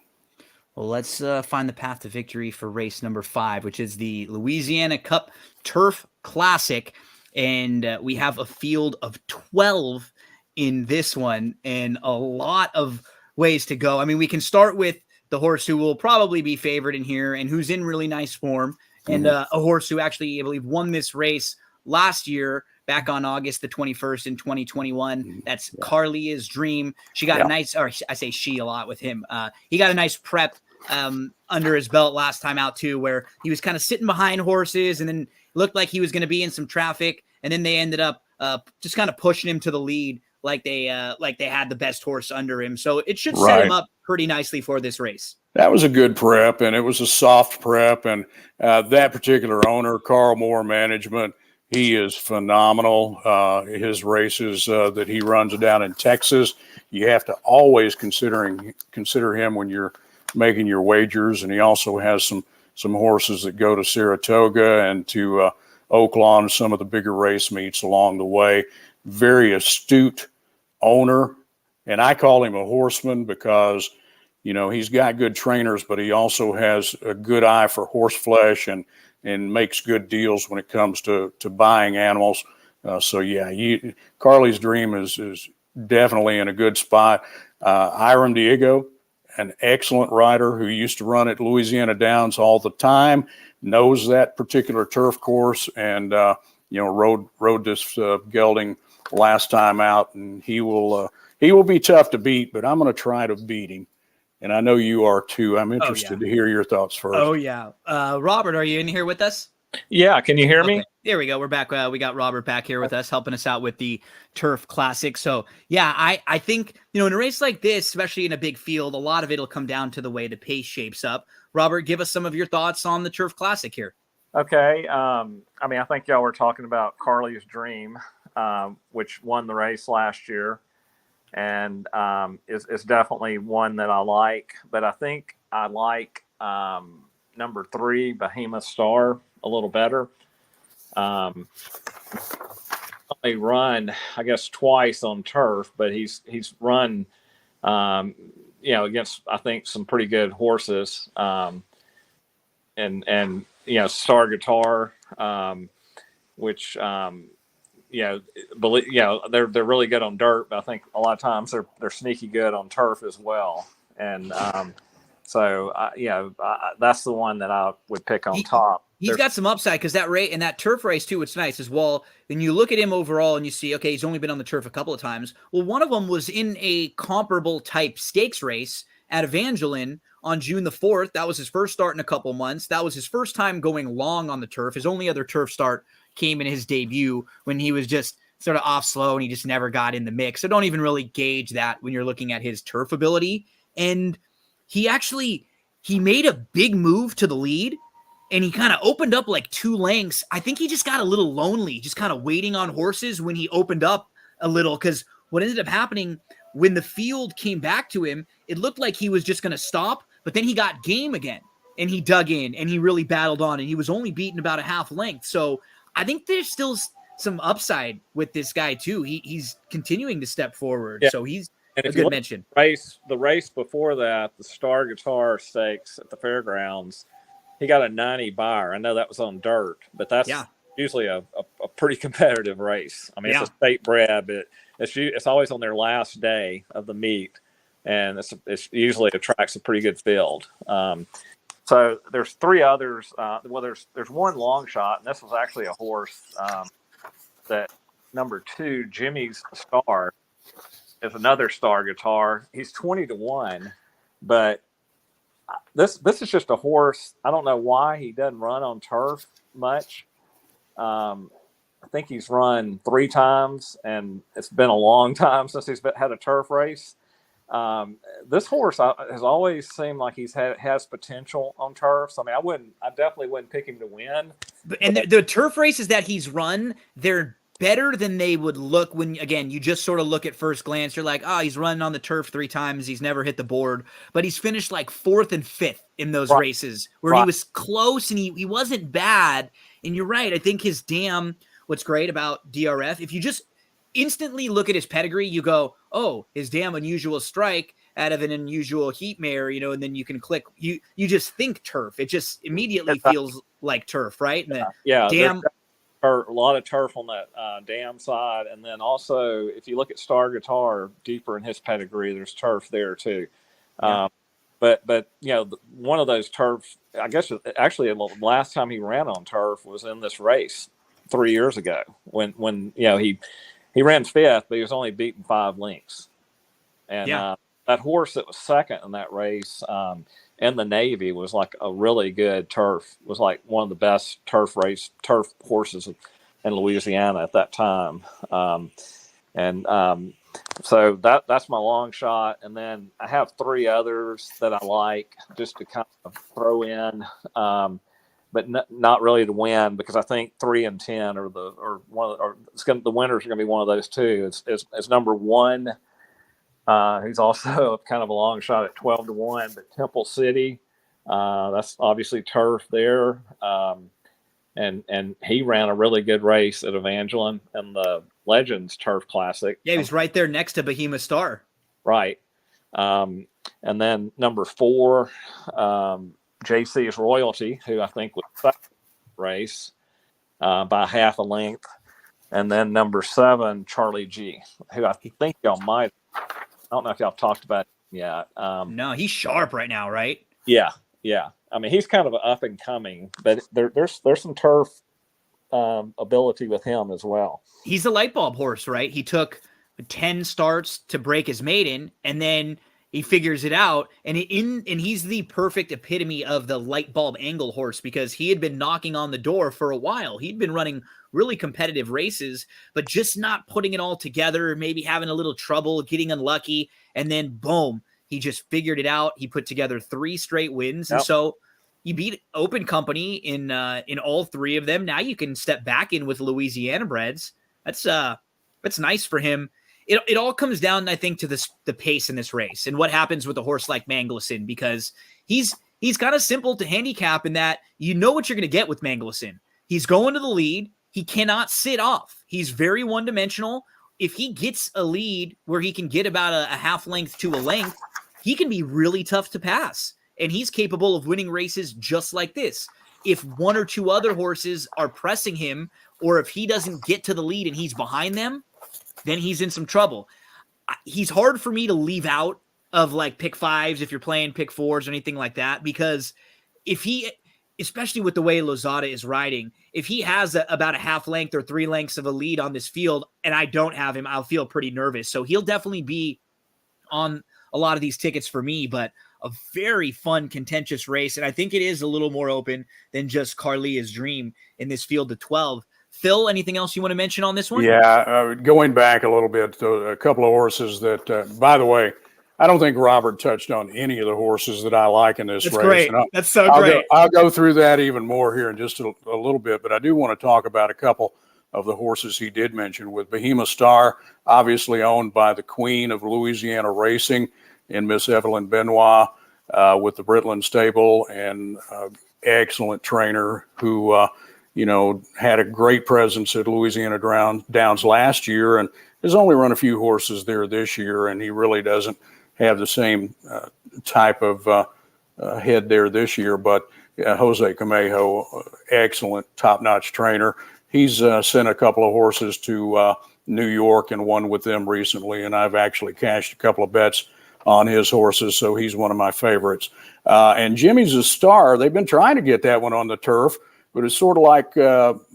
Well, let's find the path to victory for race number 5, which is the Louisiana Cup Turf Classic. And we have a field of 12 in this one, and a lot of ways to go. I mean, we can start with the horse who will probably be favored in here and who's in really nice form, and a horse who actually, I believe, won this race last year back on August the 21st in 2021. That's Carlia's Dream. She got a nice, or I say she a lot with him. He got a nice prep under his belt last time out too, where he was kind of sitting behind horses and then looked like he was going to be in some traffic. And then they ended up just kind of pushing him to the lead like they had the best horse under him. So it should set him up pretty nicely for this race. That was a good prep, and it was a soft prep. And that particular owner, Carl Moore Management, he is phenomenal. His races that he runs down in Texas, you have to always consider him when you're making your wagers. And he also has some horses that go to Saratoga and to Oaklawn, some of the bigger race meets along the way. Very astute owner, and I call him a horseman because he's got good trainers, but he also has a good eye for horse flesh and makes good deals when it comes to buying animals. Carly's Dream is definitely in a good spot. Hiram Diego, an excellent rider who used to run at Louisiana Downs all the time, knows that particular turf course, and rode this gelding last time out, and he will be tough to beat, but I'm going to try to beat him. And I know you are too. I'm interested to hear your thoughts first. Oh yeah. Robert, are you in here with us? Yeah. Can you hear me? There we go. We're back. We got Robert back here with us, helping us out with the Turf Classic. So yeah, I think, in a race like this, especially in a big field, a lot of it'll come down to the way the pace shapes up. Robert, give us some of your thoughts on the Turf Classic here. Okay. I think y'all were talking about Carly's Dream. which won the race last year, and is definitely one that I like. But I think I like number 3, Behemoth Star, a little better. Only run, I guess, twice on turf, but he's run, against, I think, some pretty good horses. And Star Guitar, which they're really good on dirt, but I think a lot of times they're sneaky good on turf as well. And that's the one that I would pick on top. He's got some upside because that race and that turf race too. What's nice is, well, when you look at him overall and you see, okay, he's only been on the turf a couple of times. Well, one of them was in a comparable type stakes race at Evangeline on June the 4th. That was his first start in a couple months. That was his first time going long on the turf. His only other turf start came in his debut when he was just sort of off slow and he just never got in the mix. So don't even really gauge that when you're looking at his turf ability. And he made a big move to the lead. And he kind of opened up like 2 lengths. I think he just got a little lonely, just kind of waiting on horses when he opened up a little. Because what ended up happening when the field came back to him, it looked like he was just going to stop. But then he got game again. And he dug in. And he really battled on. And he was only beaten about a half length. So I think there's still some upside with this guy, too. He's continuing to step forward. Yeah. So he's a good mention. The race before that, the Star Guitar Stakes at the fairgrounds, he got a 90 buyer. I know that was on dirt, but that's usually a pretty competitive race. I mean, it's a state bred, but it's always on their last day of the meet, and it's usually attracts a pretty good field. So there's 3 others. There's one long shot, and this was actually a horse that number 2, Jimmy's Star, is another Star Guitar. He's 20-1, but this is just a horse. I don't know why he doesn't run on turf much. I think he's run 3 times, and it's been a long time since he's had a turf race. This horse has always seemed like has potential on turf. So, I mean, I definitely wouldn't pick him to win. And the turf races that he's run, they're better than they would look when, again, you just sort of look at first glance. You're like, he's running on the turf 3 times. He's never hit the board. But he's finished like 4th and 5th in those races where he was close and he wasn't bad. And you're right. I think his what's great about DRF, if you just instantly look at his pedigree, you go, his damn unusual strike out of an unusual heat mare, and then you can click. You just think turf. It just immediately feels like turf, right? And a lot of turf on that dam side, and then also if you look at Star Guitar deeper in his pedigree, there's turf there too. But one of those turf, I guess actually the last time he ran on turf was in this race 3 years ago when he ran 5th, but he was only beaten 5 lengths. And that horse that was second in that race in the Navy was like a really good turf. Was like one of the best turf horses in Louisiana at that time. So that's my long shot. And then I have 3 others that I like just to kind of throw in, but not really to win, because I think 3 and 10 are the winners are going to be one of those 2. It's number 1. He's also kind of a long shot at 12-1, but Temple City, that's obviously turf there. And he ran a really good race at Evangeline and the Legends Turf Classic. Yeah, he was right there next to Behemoth Star. Right. And then number 4, JC's Royalty, who I think was second race by half a length. And then number 7, Charlie G, who I think y'all might. I don't know if y'all talked about it yet. No, he's sharp right now, right? Yeah. I mean, he's kind of an up and coming, but there's some turf ability with him as well. He's a light bulb horse, right? He took 10 starts to break his maiden, and then he figures it out. And he's the perfect epitome of the light bulb angle horse, because he had been knocking on the door for a while. He'd been running really competitive races, but just not putting it all together, maybe having a little trouble, getting unlucky. And then boom, he just figured it out. He put together 3 straight wins. Yep. And so you beat Open Company in all 3 of them. Now you can step back in with Louisiana breds. That's nice for him. It all comes down, I think, to the pace in this race and what happens with a horse like Mangleson, because he's kind of simple to handicap in that you know what you're going to get with Mangleson. He's going to the lead. He cannot sit off. He's very one-dimensional. If he gets a lead where he can get about a half length to a length, he can be really tough to pass. And he's capable of winning races just like this. If one or two other horses are pressing him, or if he doesn't get to the lead and he's behind them, then he's in some trouble. He's hard for me to leave out of like pick fives if you're playing pick fours or anything like that, because if he, especially with the way Lozada is riding, if he has about a half length or 3 lengths of a lead on this field and I don't have him, I'll feel pretty nervous. So he'll definitely be on a lot of these tickets for me, but a very fun, contentious race. And I think it is a little more open than just Carlia's Dream in this field of 12. Phil, anything else you want to mention on this one? Yeah, going back a little bit to a couple of horses that, by the way, I don't think Robert touched on any of the horses that I like in this That's race. great. That's so great. I'll go through that even more here in just a little bit, but I do want to talk about a couple of the horses he did mention, with Behemoth Star, obviously owned by the queen of Louisiana racing in Miss Evelyn Benoit, with the Britland stable, and excellent trainer who, had a great presence at Louisiana Downs last year and has only run a few horses there this year. And he really doesn't have the same type of head there this year. But Jose Camejo, excellent, top-notch trainer. He's sent a couple of horses to New York and won with them recently. And I've actually cashed a couple of bets on his horses, so he's one of my favorites. And Jimmy's a Star. They've been trying to get that one on the turf, but it's sort of like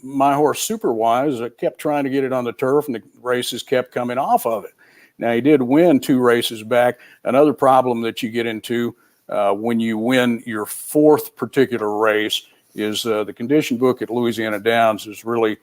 my horse Superwise. I kept trying to get it on the turf, and the races kept coming off of it. Now, he did win 2 races back. Another problem that you get into when you win your 4th particular race is the condition book at Louisiana Downs is really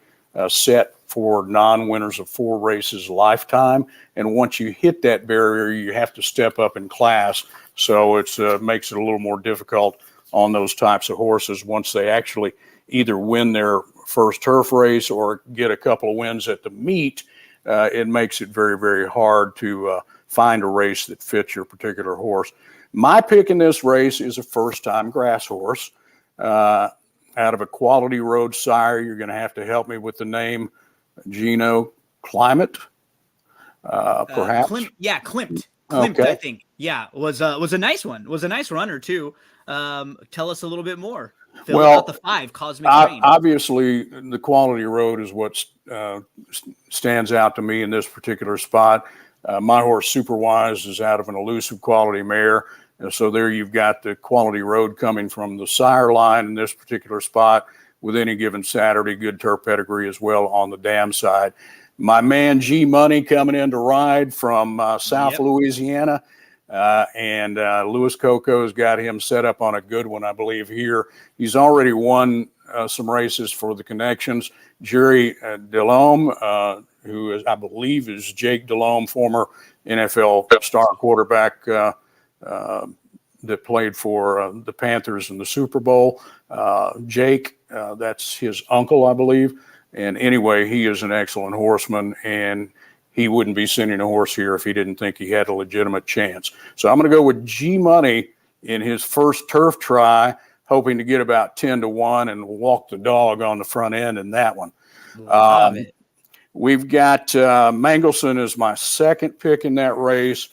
set for non-winners of 4 races lifetime. And once you hit that barrier, you have to step up in class. So it makes it a little more difficult on those types of horses once they actually either win their first turf race or get a couple of wins at the meet. It makes it very, very hard to find a race that fits your particular horse. My pick in this race is a first-time grass horse. Out of a Quality Road sire, you're going to have to help me with the name, Gino Climate, perhaps. Klimt, Okay. I think. Yeah, was a nice one. Was a nice runner too. Tell us a little bit more. Phil, about the 5 Cosmic Rain. Obviously, the Quality Road is what stands out to me in this particular spot. My horse Superwise is out of an elusive Quality Mare. So there you've got the Quality Road coming from the sire line in this particular spot with any given Saturday. Good turf pedigree as well on the dam side. My man G Money coming in to ride from South Louisiana. And Louis Coco's got him set up on a good one, I believe, here. He's already won some races for the Connections. Jerry Delhomme, who is, I believe is Jake Delhomme, former NFL star quarterback that played for the Panthers in the Super Bowl. Jake, that's his uncle, I believe. And anyway, he is an excellent horseman, and he wouldn't be sending a horse here if he didn't think he had a legitimate chance. So I'm going to go with G Money in his first turf try, hoping to get about 10-1 and walk the dog on the front end in that one. Love it. We've got Mangleson as my second pick in that race.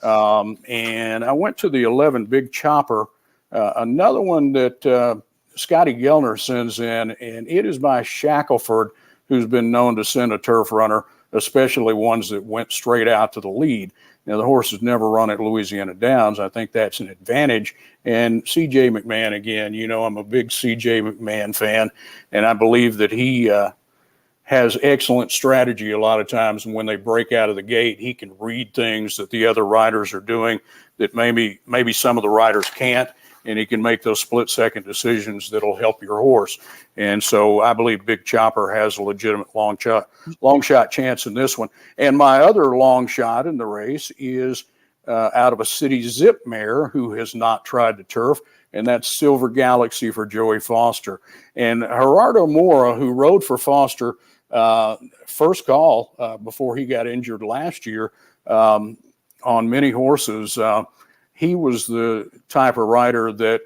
And I went to the 11 Big Chopper, another one that Scotty Gellner sends in, and it is by Shackelford, who's been known to send a turf runner, especially ones that went straight out to the lead. Now, the horse has never run at Louisiana Downs. I think that's an advantage. And C.J. McMahon, again, I'm a big C.J. McMahon fan, and I believe that he has excellent strategy a lot of times. And when they break out of the gate, he can read things that the other riders are doing that maybe some of the riders can't. And he can make those split-second decisions that'll help your horse. And so I believe Big Chopper has a legitimate long shot chance in this one. And my other long shot in the race is out of a City Zip mare who has not tried the turf, and that's Silver Galaxy for Joey Foster. And Gerardo Mora, who rode for Foster first call before he got injured last year on many horses. He was the type of rider that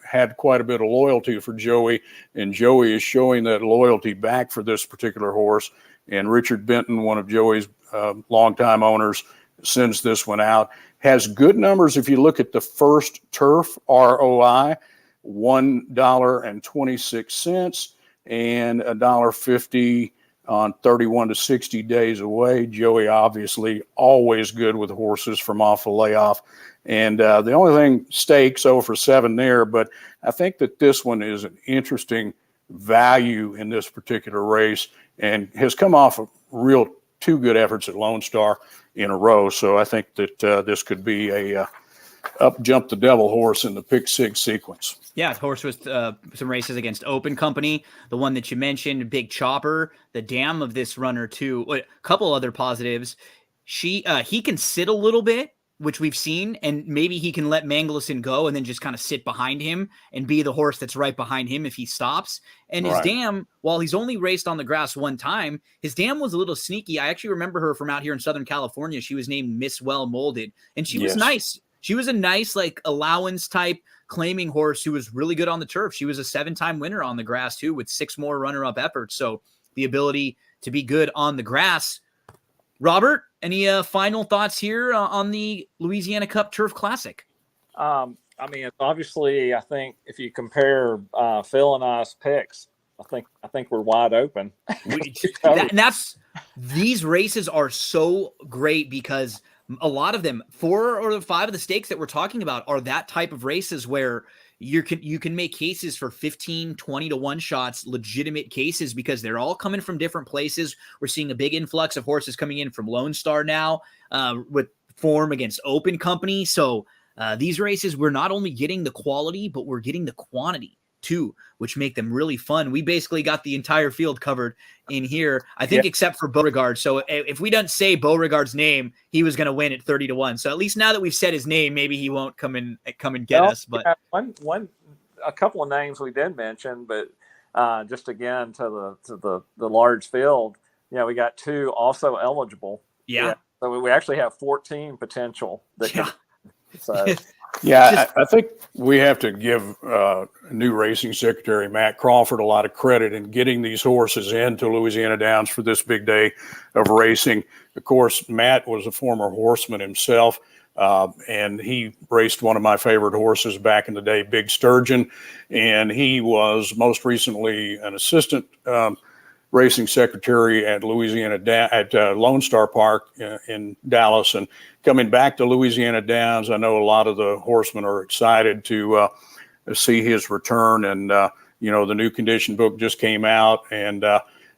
had quite a bit of loyalty for Joey, and Joey is showing that loyalty back for this particular horse. And Richard Benton, one of Joey's longtime owners, sends this one out. Has good numbers if you look at the first turf ROI, $1.26 and $1.50 on 31 to 60 days away. Joey obviously always good with horses from off the layoff. And the only thing, stakes 0 for 7 there, but I think that this one is an interesting value in this particular race and has come off of two good efforts at Lone Star in a row. So I think that this could be a up jump the devil horse in the pick six sequence. Yeah, horse with some races against Open Company, the one that you mentioned, Big Chopper, the dam of this runner too. A couple other positives. He can sit a little bit, which we've seen, and maybe he can let Mangleson go and then just kind of sit behind him and be the horse that's right behind him if he stops. And his dam, while he's only raced on the grass one time, his dam was a little sneaky. I actually remember her from out here in Southern California. She was named Miss Well Molded, and she was nice. She was a nice, like, allowance type claiming horse who was really good on the turf. She was a 7-time winner on the grass too, with 6 more runner-up efforts. So the ability to be good on the grass. Robert, any final thoughts here on the Louisiana Cup Turf Classic? I mean, obviously, I think if you compare Phil and I's picks, I think we're wide open. These races are so great because a lot of them, 4 or 5 of the stakes that we're talking about, are that type of races where you can make cases for 15, 20 to 1 shots, legitimate cases, because they're all coming from different places. We're seeing a big influx of horses coming in from Lone Star now with form against Open Company. So these races, we're not only getting the quality, but we're getting the quantity too, which make them really fun. We basically got the entire field covered in here, I think, except for Beauregard. So if we don't say Beauregard's name, he was going to win at 30 to 1. So at least now that we've said his name, maybe he won't come and get us. But a couple of names we did mention, but just again to the large field, we got 2 also eligible. Yeah. So we actually have 14 potential. I think we have to give new racing secretary Matt Crawford a lot of credit in getting these horses into Louisiana Downs for this big day of racing. Of course, Matt was a former horseman himself, and he raced one of my favorite horses back in the day, Big Sturgeon, and he was most recently an assistant racing secretary at Lone Star Park in Dallas. And coming back to Louisiana Downs, I know a lot of the horsemen are excited to see his return. And the new condition book just came out, and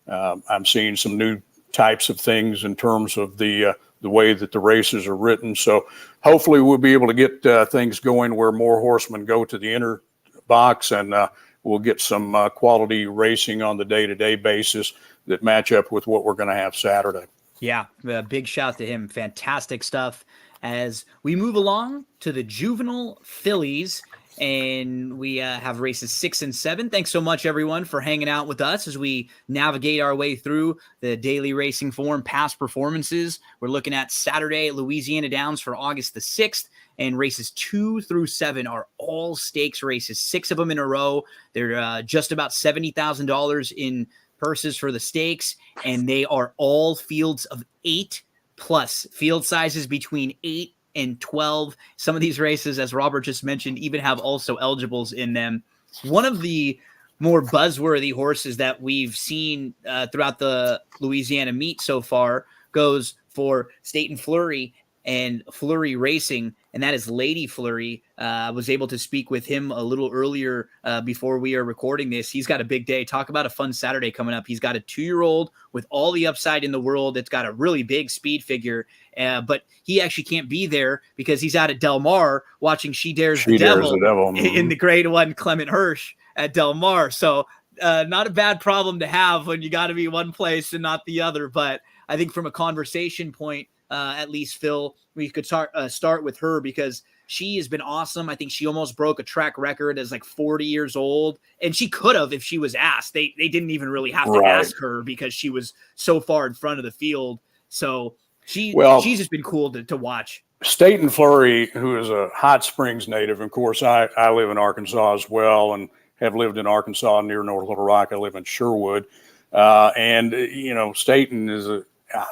I'm seeing some new types of things in terms of the way that the races are written. So hopefully we'll be able to get things going where more horsemen go to the inner box, and we'll get some quality racing on the day-to-day basis that match up with what we're going to have Saturday. Yeah, big shout to him. Fantastic stuff. As we move along to the Juvenile Phillies, and we have races 6 and 7. Thanks so much, everyone, for hanging out with us as we navigate our way through the daily racing form past performances. We're looking at Saturday, Louisiana Downs for August the 6th. And races 2 through 7 are all stakes races, 6 of them in a row. They're just about $70,000 in purses for the stakes, and they are all fields of 8 plus, field sizes between 8 and 12. Some of these races, as Robert just mentioned, even have also eligibles in them. One of the more buzzworthy horses that we've seen throughout the Louisiana meet so far goes for Staten Flurry and Flurry Racing, and that is Lady Flurry. I was able to speak with him a little earlier before we are recording this. He's got a big day. Talk about a fun Saturday coming up. He's got a 2-year-old with all the upside in the world. It's got a really big speed figure, but he actually can't be there because he's out at Del Mar watching She Dares the Devil in the Grade 1 Clement Hirsch at Del Mar. So not a bad problem to have when you got to be one place and not the other. But I think from a conversation point, at least, Phil, we could start with her because She has been awesome. I think she almost broke a track record as like 40 years old, and she could have if she was asked. They didn't even really have to ask her because she was so far in front of the field. So she's just been cool to watch. Staten Flurry, who is a Hot Springs native, of course, I live in Arkansas as well, and have lived in Arkansas near North Little Rock. I live in Sherwood. And, you know, Staten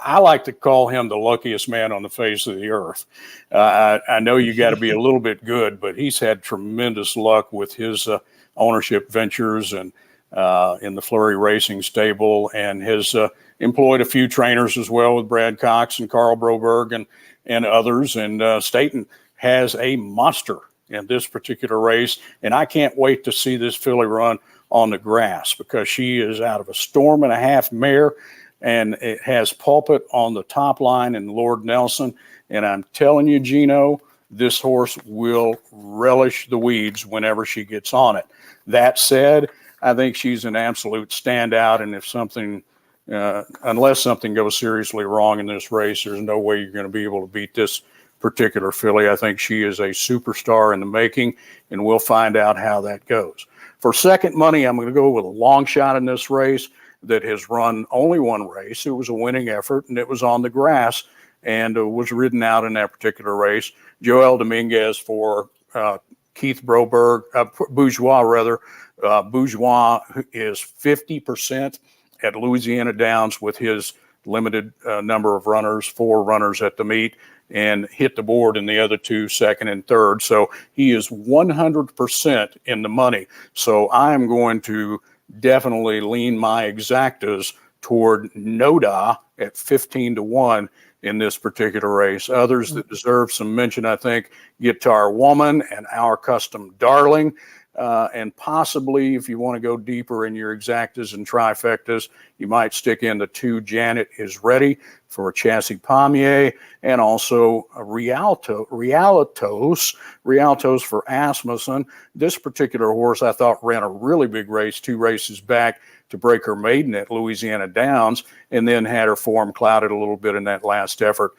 I like to call him the luckiest man on the face of the earth. I know you got to be a little bit good, but he's had tremendous luck with his ownership ventures and in the Flurry Racing stable, and has employed a few trainers as well with Brad Cox and Carl Broberg and others. And Staten has a monster in this particular race, and I can't wait to see this filly run on the grass, because she is out of a storm and a half mare, and it has Pulpit on the top line and Lord Nelson. And I'm telling you, Gino, this horse will relish the weeds whenever she gets on it. That said, I think she's an absolute standout, and if something unless something goes seriously wrong in this race, there's no way you're going to be able to beat this particular filly. I think she is a superstar in the making, and we'll find out how that goes. For second money, I'm going to go with a long shot in this race that has run only one race. It was a winning effort, and it was on the grass, and was ridden out in that particular race. Joel Dominguez for Keith Broberg, Bourgeois rather. Bourgeois is 50% at Louisiana Downs with his limited number of runners, 4 runners at the meet, and hit the board in the other 2, second and third. So he is 100% in the money. So I am going to definitely lean my exactas toward Noda at 15-1 in this particular race. Others that deserve some mention, I think, Guitar Woman and Our Custom Darling. And possibly, if you want to go deeper in your exactas and trifectas, you might stick in the 2 Janet Is Ready for Chassis Pommier, and also a Rialtos for Asmussen. This particular horse, I thought, ran a really big race 2 races back to break her maiden at Louisiana Downs, and then had her form clouded a little bit in that last effort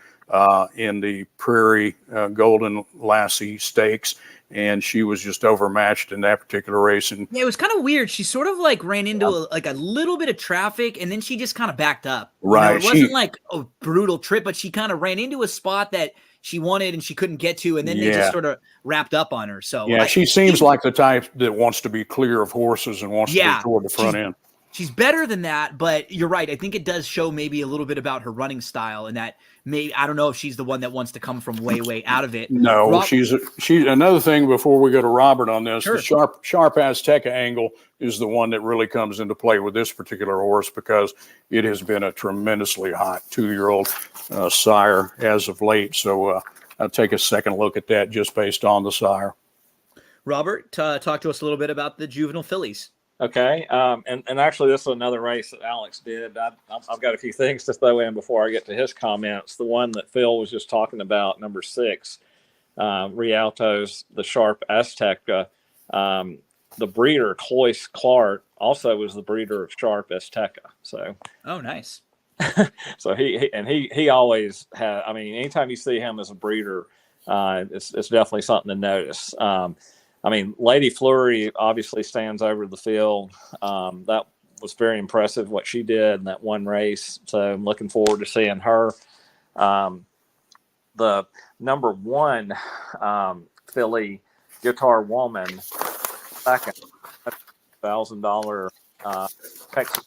in the Prairie Golden Lassie Stakes. And she was just overmatched in that particular race. And yeah, it was kind of weird. She sort of like ran into a little bit of traffic, and then she just kind of backed up. Right. It wasn't like a brutal trip, but she kind of ran into a spot that she wanted and she couldn't get to, and then they just sort of wrapped up on her. So yeah, she seems like the type that wants to be clear of horses and wants to be toward the front end. She's better than that, but you're right. I think it does show maybe a little bit about her running style, and that I don't know if she's the one that wants to come from way out of it. No, she's another thing before we go to Robert on this. Sure. The sharp Azteca angle is the one that really comes into play with this particular horse, because it has been a tremendously hot 2-year-old sire as of late. So I'll take a second look at that just based on the sire. Robert, talk to us a little bit about the Juvenile Phillies. Okay, and actually, this is another race that Alex did. I've got a few things to throw in before I get to his comments. The one that Phil was just talking about, number 6, Rialtos, the Sharp Azteca. The breeder, Cloyce Clark, also was the breeder of Sharp Azteca. So, oh, nice. So he always had. I mean, anytime you see him as a breeder, it's definitely something to notice. I mean, Lady Flurry obviously stands over the field. That was very impressive what she did in that one race. So I'm looking forward to seeing her. The number 1 filly, Guitar Woman, second, $1,000 Texas,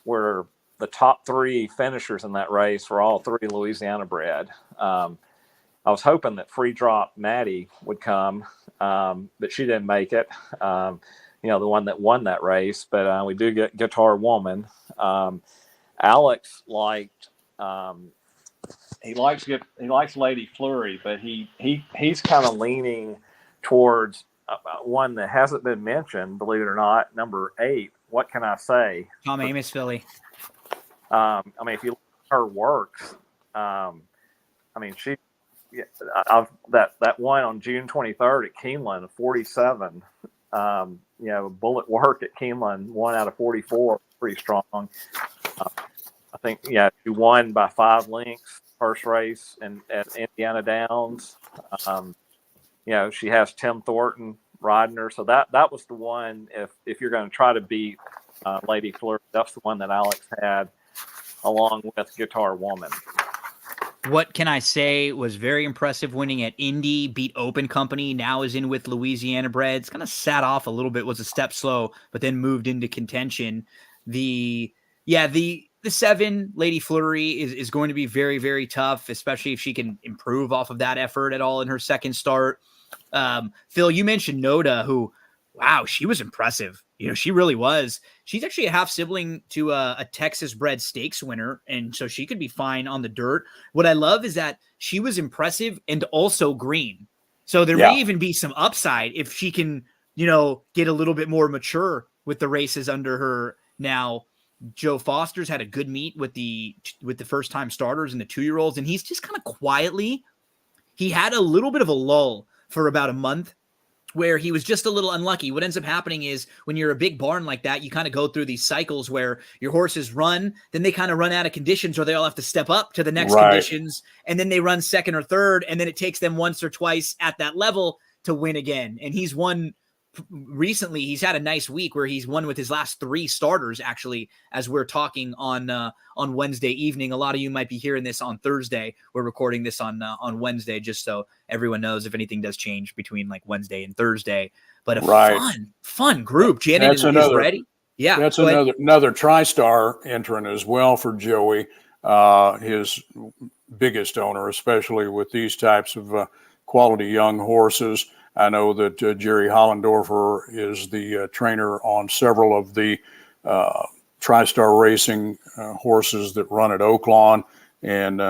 where the top 3 finishers in that race were all 3 Louisiana bred. I was hoping that Free Drop Maddie would come, but she didn't make it. The one that won that race, but we do get Guitar Woman. Alex liked he likes Lady Flurry, but he's kind of leaning towards one that hasn't been mentioned, believe it or not, number 8. What can I say? Tom Amos filly. I mean, if you look at her works, I mean, she. Yeah, that one on June 23rd at Keeneland, 47. Bullet work at Keeneland, 1 out of 44, pretty strong. I think she won by 5 lengths first race at Indiana Downs. she has Tim Thornton riding her. So that was the one. If you're going to try to beat Lady Flurry, that's the one that Alex had, along with Guitar Woman. What can I say was very impressive, winning at Indy, beat Open Company, now is in with Louisiana Breds. Kind of sat off a little bit, was a step slow, but then moved into contention. The 7 Lady Flurry is going to be very, very tough, especially if she can improve off of that effort at all in her second start. Phil, you mentioned Noda, who, wow, she was impressive. She really was. She's actually a half sibling to a Texas bred stakes winner, and so she could be fine on the dirt. What I love is that she was impressive and also green. So there may even be some upside if she can, get a little bit more mature with the races under her. Now, Joe Foster's had a good meet with the first time starters and the 2-year-olds, and he's just kind of quietly, he had a little bit of a lull for about a month, where he was just a little unlucky. What ends up happening is when you're a big barn like that, you kind of go through these cycles where your horses run, then they kind of run out of conditions, or they all have to step up to the next conditions, and then they run second or third, and then it takes them once or twice at that level to win again. And he's won recently. He's had a nice week where he's won with his last 3 starters, actually, as we're talking on Wednesday evening. A lot of you might be hearing this on Thursday. We're recording this on Wednesday, just so everyone knows if anything does change between like Wednesday and Thursday. But a fun group. Janet is ready. Yeah, that's another TriStar entrant as well for Joey, his biggest owner, especially with these types of quality young horses. I know that Jerry Hollendorfer is the trainer on several of the TriStar Racing horses that run at Oaklawn, and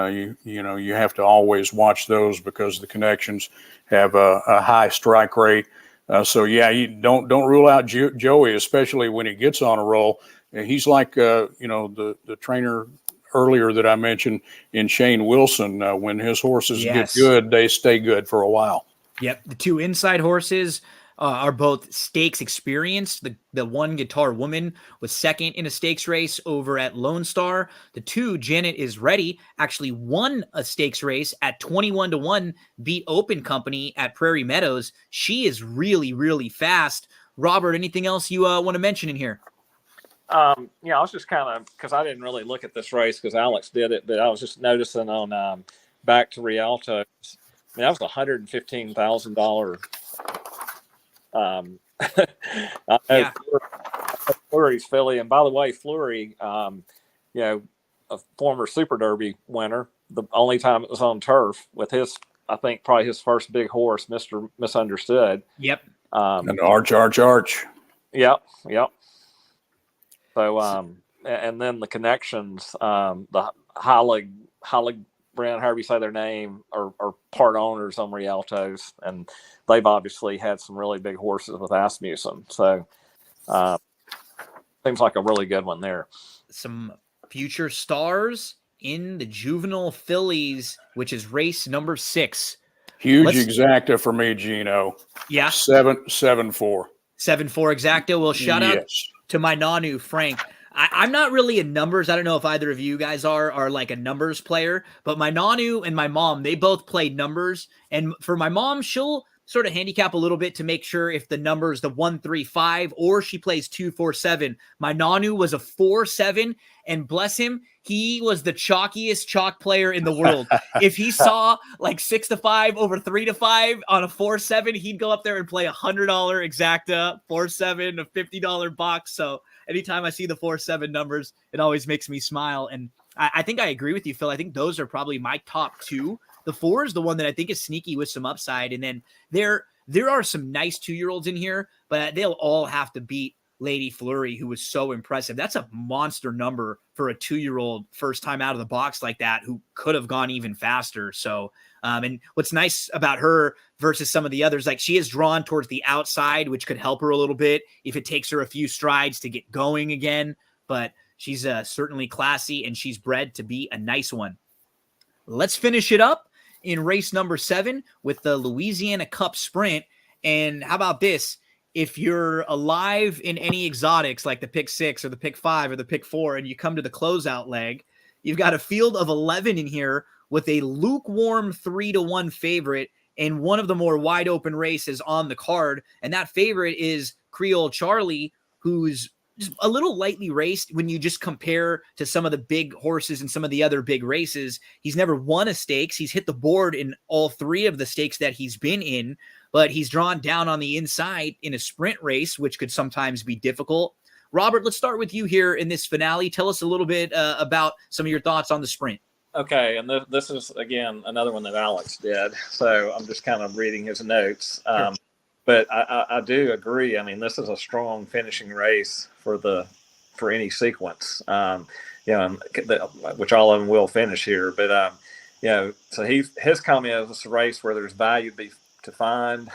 you have to always watch those because the connections have a high strike rate. You don't rule out Joey, especially when he gets on a roll. He's like the trainer earlier that I mentioned in Shane Wilson. When his horses get good, they stay good for a while. Yep. The 2 inside horses are both stakes experienced. The one Guitar Woman was second in a stakes race over at Lone Star. The 2, Janet is ready, actually won a stakes race at 21-1, beat Open Company at Prairie Meadows. She is really, really fast. Robert, anything else you want to mention in here? I was just kind of, because I didn't really look at this race because Alex did it, but I was just noticing on Back to Rialto. I mean, that was $115,000. Flurry's filly, and by the way, Flurry, a former Super Derby winner. The only time it was on turf with his, I think, probably his first big horse, Mr. Misunderstood. Yep. And Arch. Yep. So, and then the connections, the Hollig brand, however you say their name, are part owners on Rialto's, and they've obviously had some really big horses with Asmussen. So seems like a really good one there. Some future stars in the Juvenile Phillies, which is race number 6. Huge exacta for me, Gino. Yeah. 7-4. 7-4 exacta. Well, shout out to my Nanu, Frank. I'm not really in numbers. I don't know if either of you guys are like a numbers player, but my Nanu and my mom, they both play numbers. And for my mom, she'll sort of handicap a little bit to make sure if the number's the 1-3-5 or she plays 2-4-7. My Nanu was a 4-7, and bless him, he was the chalkiest chalk player in the world. If he saw like 6-5 over 3-5 on a 4-7, he'd go up there and play $100 exacta, 4-7, a $50 box. So anytime I see the 4-7 numbers, it always makes me smile. And I think I agree with you, Phil. I think those are probably my top 2. The 4 is the one that I think is sneaky with some upside. And then there are some nice 2-year-olds in here, but they'll all have to beat Lady Flurry, who was so impressive. That's a monster number for a 2-year-old first time out of the box like that, who could have gone even faster. So, and what's nice about her versus some of the others, like she is drawn towards the outside, which could help her a little bit if it takes her a few strides to get going again. But she's certainly classy, and she's bred to be a nice one. Let's finish it up in race number 7 with the Louisiana Cup Sprint. And how about this? If you're alive in any exotics like the pick 6 or the pick 5 or the pick 4, and you come to the closeout leg, you've got a field of 11 in here with a lukewarm 3-1 favorite in one of the more wide open races on the card. And that favorite is Creole Charlie, who's just a little lightly raced when you just compare to some of the big horses and some of the other big races. He's never won a stakes. He's hit the board in all 3 of the stakes that he's been in, but he's drawn down on the inside in a sprint race, which could sometimes be difficult. Robert, let's start with you here in this finale. Tell us a little bit about some of your thoughts on the sprint. Okay, and this is, again, another one that Alex did, so I'm just kind of reading his notes. Sure. But I do agree. I mean, this is a strong finishing race for any sequence, which all of them will finish here. But so his comment is it's a race where there's value to find.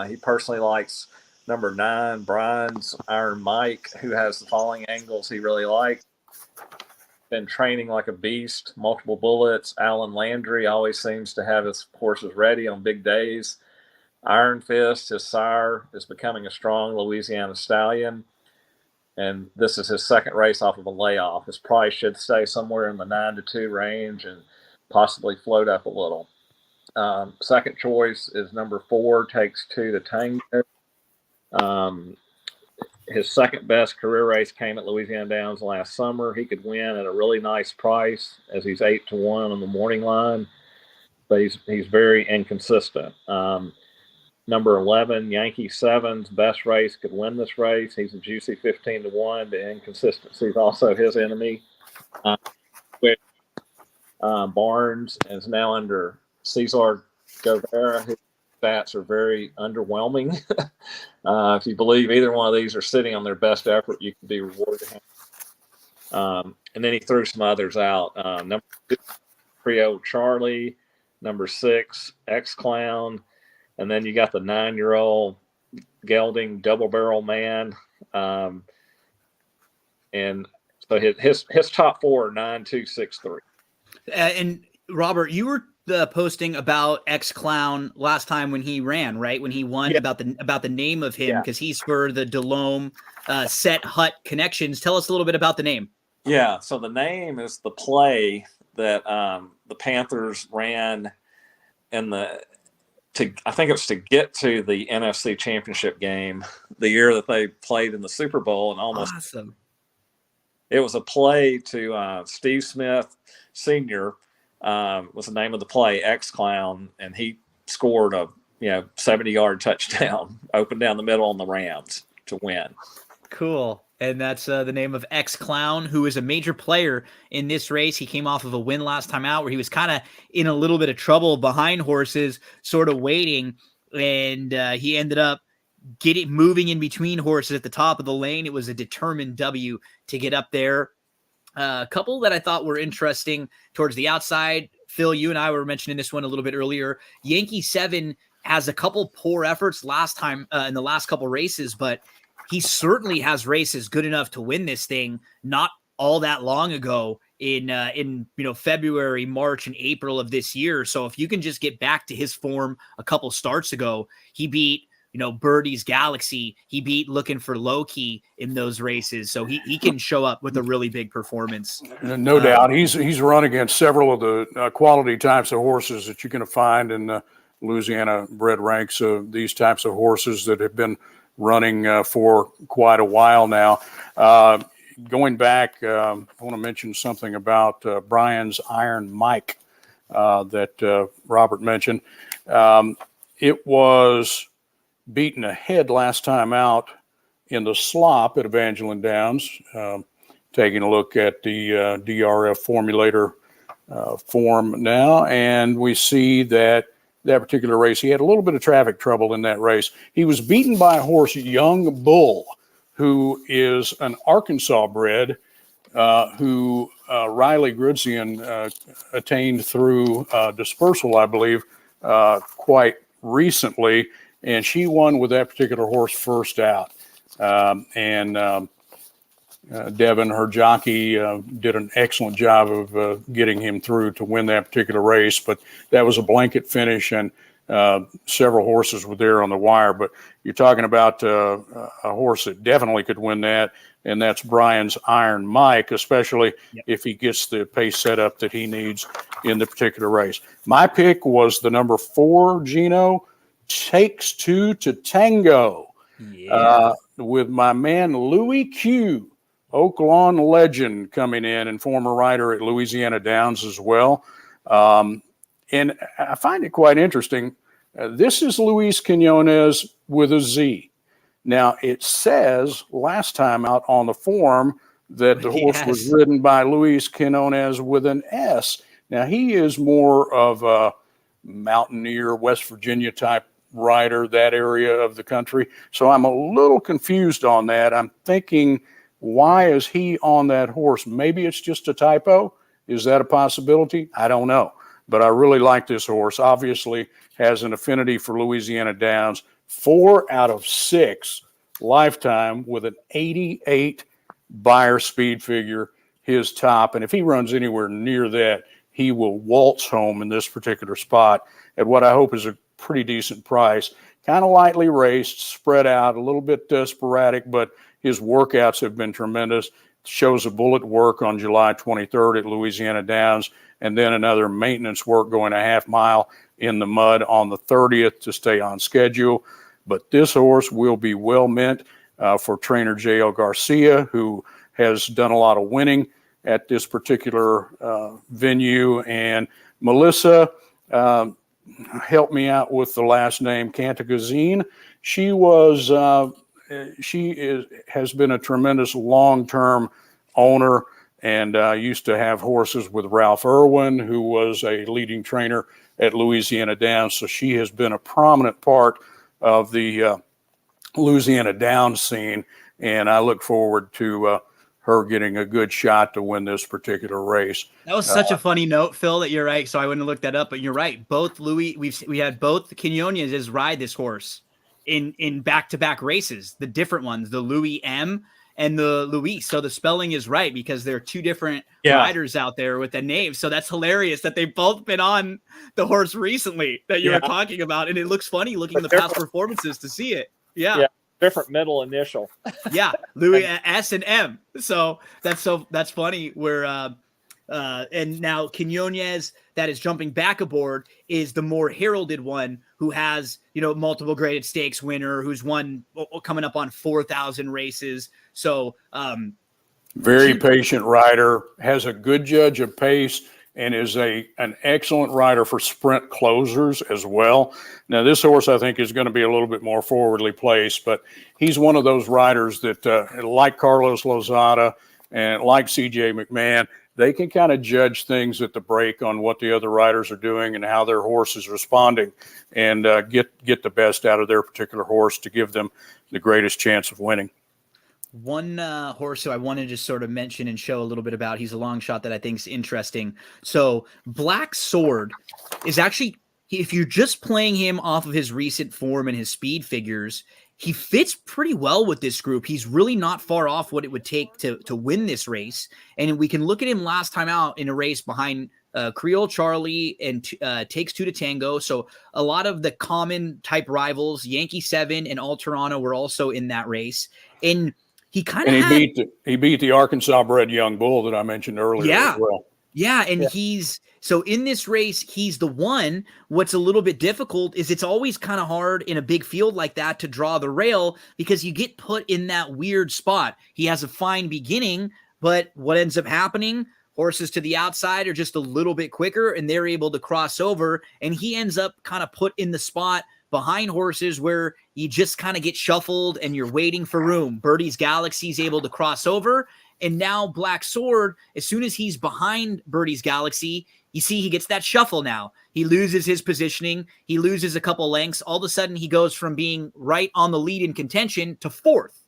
He personally likes number 9, Brian's Iron Mike, who has the falling angles he really likes. Been training like a beast, multiple bullets. Alan Landry always seems to have his horses ready on big days. Iron Fist, his sire, is becoming a strong Louisiana stallion, and this is his second race off of a layoff. His price should stay somewhere in the 9-2 range and possibly float up a little. Second choice is number 4, Takes 2 to Tango. His second best career race came at Louisiana Downs last summer. He could win at a really nice price as he's 8-1 on the morning line, but he's very inconsistent. Number 11, Yankee 7's best race, could win this race. He's a juicy 15-1. The inconsistency is also his enemy. Barnes is now under Cesar Guevara, whose stats are very underwhelming. If you believe either one of these are sitting on their best effort, you can be rewarded. And then he threw some others out. Number 2, Creole Charlie. Number 6, X-Clown. And then you got the 9-year-old gelding Double Barrel Man. And so his top 4 are 9, 2, 6, 3. And Robert, you were posting about X-Clown last time when he ran, right? When he won, about the name of him, because he's for the Delhomme Set Hut Connections. Tell us a little bit about the name. Yeah, so the name is the play that the Panthers ran I think it was to get to the NFC Championship game the year that they played in the Super Bowl, and almost awesome. It was a play to Steve Smith Sr. Was the name of the play, X-Clown, and he scored a 70-yard touchdown, open down the middle on the Rams to win. Cool. And that's the name of X-Clown, who is a major player in this race. He came off of a win last time out where he was kind of in a little bit of trouble behind horses, sort of waiting, and he ended up moving in between horses at the top of the lane. It was a determined W to get up there. A couple that I thought were interesting towards the outside. Phil, you and I were mentioning this one a little bit earlier. Yankee 7 has a couple poor efforts last time in the last couple races, but he certainly has races good enough to win this thing not all that long ago in February, March, and April of this year. So if you can just get back to his form a couple starts ago, he beat Birdie's Galaxy. He beat Looking for Loki in those races. So he can show up with a really big performance. No doubt. He's run against several of the quality types of horses that you're going to find in the Louisiana bred ranks of these types of horses that have been running for quite a while now. Going back, I want to mention something about Brian's Iron Mike that Robert mentioned. It was beaten ahead last time out in the slop at Evangeline Downs. Taking a look at the DRF formulator form now, and we see that particular race, he had a little bit of traffic trouble in that race. He was beaten by a horse, Young Bull, who is an Arkansas bred, who Riley Grudzian attained through dispersal, I believe, quite recently. And she won with that particular horse first out. Devin, her jockey, did an excellent job of getting him through to win that particular race. But that was a blanket finish, and several horses were there on the wire. But you're talking about a horse that definitely could win that. and that's Brian's Iron Mike, especially Yep. if he gets the pace setup that he needs in the particular race. My pick was the number 4, Gino, Takes Two to Tango, with my man Louis Q, Oak Lawn legend, coming in and former rider at Louisiana Downs as well. And I find it quite interesting. This is Luis Quinones with a Z. Now, it says last time out on the form that the horse was ridden by Luis Quinones with an S. Now, he is more of a mountaineer, West Virginia type rider, that area of the country. So I'm a little confused on that. I'm thinking, why is he on that horse? Maybe it's just a typo. Is that a possibility? I don't know. But I really like this horse. Obviously has an affinity for Louisiana Downs. 4 out of 6 lifetime with an 88 Beyer speed figure, his top. And if he runs anywhere near that, he will waltz home in this particular spot at what I hope is a pretty decent price. Kind of lightly raced, spread out, a little bit sporadic, but his workouts have been tremendous. Shows a bullet work on July 23rd at Louisiana Downs, and then another maintenance work going a half mile in the mud on the 30th to stay on schedule. But this horse will be well meant for trainer J.L. Garcia, who has done a lot of winning at this particular venue. And Melissa, help me out with the last name, Cantaguzine. She has been a tremendous long-term owner and used to have horses with Ralph Irwin, who was a leading trainer at Louisiana Downs. So she has been a prominent part of the Louisiana Downs scene, and I look forward to her getting a good shot to win this particular race. That was such a funny note, Phil, that you're right. So I wouldn't have looked that up, but you're right. Both we had both the Quinones ride this horse in back-to-back races, the different ones, the Louis M and the Luis. So the spelling is right because there are two different riders out there with the names. So that's hilarious that they've both been on the horse recently that you were talking about. And it looks funny looking at the past performances to see it. Yeah. Different middle initial. Louis S and M. So that's funny where and now Quinones, that is jumping back aboard, is the more heralded one who has, multiple graded stakes winner, who's won coming up on 4,000 races. So very patient rider, has a good judge of pace, and is an excellent rider for sprint closers as well. Now, this horse, I think, is going to be a little bit more forwardly placed, but he's one of those riders that, like Carlos Lozada and like C.J. McMahon, they can kind of judge things at the break on what the other riders are doing and how their horse is responding, and get the best out of their particular horse to give them the greatest chance of winning. One horse who I wanted to just sort of mention and show a little bit about, he's a long shot that I think is interesting. So Black Sword is actually, if you're just playing him off of his recent form and his speed figures, he fits pretty well with this group. He's really not far off what it would take to win this race. And we can look at him last time out in a race behind Creole Charlie and Takes Two to Tango. So a lot of the common type rivals, Yankee 7 and All Toronto, were also in that race. And he kind of he beat the Arkansas bred Young Bull that I mentioned earlier as well. Yeah, and so in this race, he's the one. What's a little bit difficult is it's always kind of hard in a big field like that to draw the rail because you get put in that weird spot. He has a fine beginning, but what ends up happening, horses to the outside are just a little bit quicker and they're able to cross over, and he ends up kind of put in the spot behind horses where you just kind of get shuffled and you're waiting for room. Birdie's Galaxy's able to cross over. And now Black Sword, as soon as he's behind Birdie's Galaxy, you see he gets that shuffle now. He loses his positioning. He loses a couple lengths. All of a sudden, he goes from being right on the lead in contention to fourth.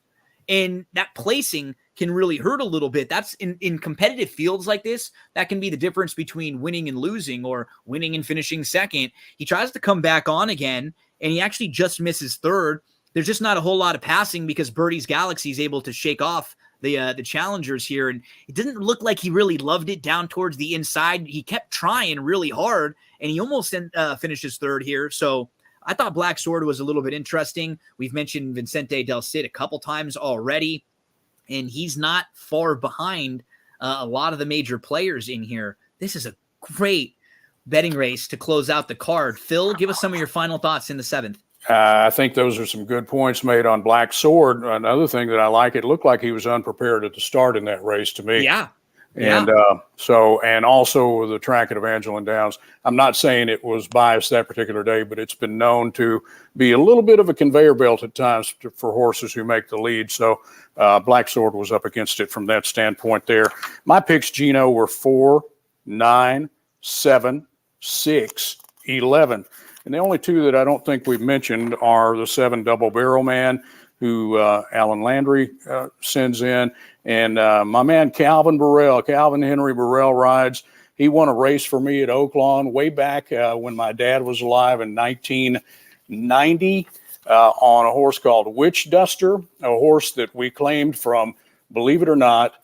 And that placing can really hurt a little bit. That's in competitive fields like this, that can be the difference between winning and losing or winning and finishing second. He tries to come back on again, and he actually just misses third. There's just not a whole lot of passing because Birdie's Galaxy is able to shake off the challengers here, and it didn't look like he really loved it down towards the inside. He kept trying really hard, and he almost finishes third here. So I thought Black Sword was a little bit interesting. We've mentioned Vicente Del Cid a couple times already. and he's not far behind a lot of the major players in here. This is a great betting race to close out the card. Phil, give us some of your final thoughts in the 7th. I think those are some good points made on Black Sword. Another thing that I like, it looked like he was unprepared at the start in that race to me. Yeah. And and also the track at Evangeline Downs. I'm not saying it was biased that particular day, but it's been known to be a little bit of a conveyor belt at times for horses who make the lead. So Black Sword was up against it from that standpoint there. My picks, Gino, were 4, 9, 7, 6, 11. And the only two that I don't think we've mentioned are the 7 Double Barrel Man, who Alan Landry sends in, and my man Calvin Henry Burrell rides. He won a race for me at Oaklawn way back when my dad was alive in 1990 on a horse called Witch Duster, a horse that we claimed from, believe it or not,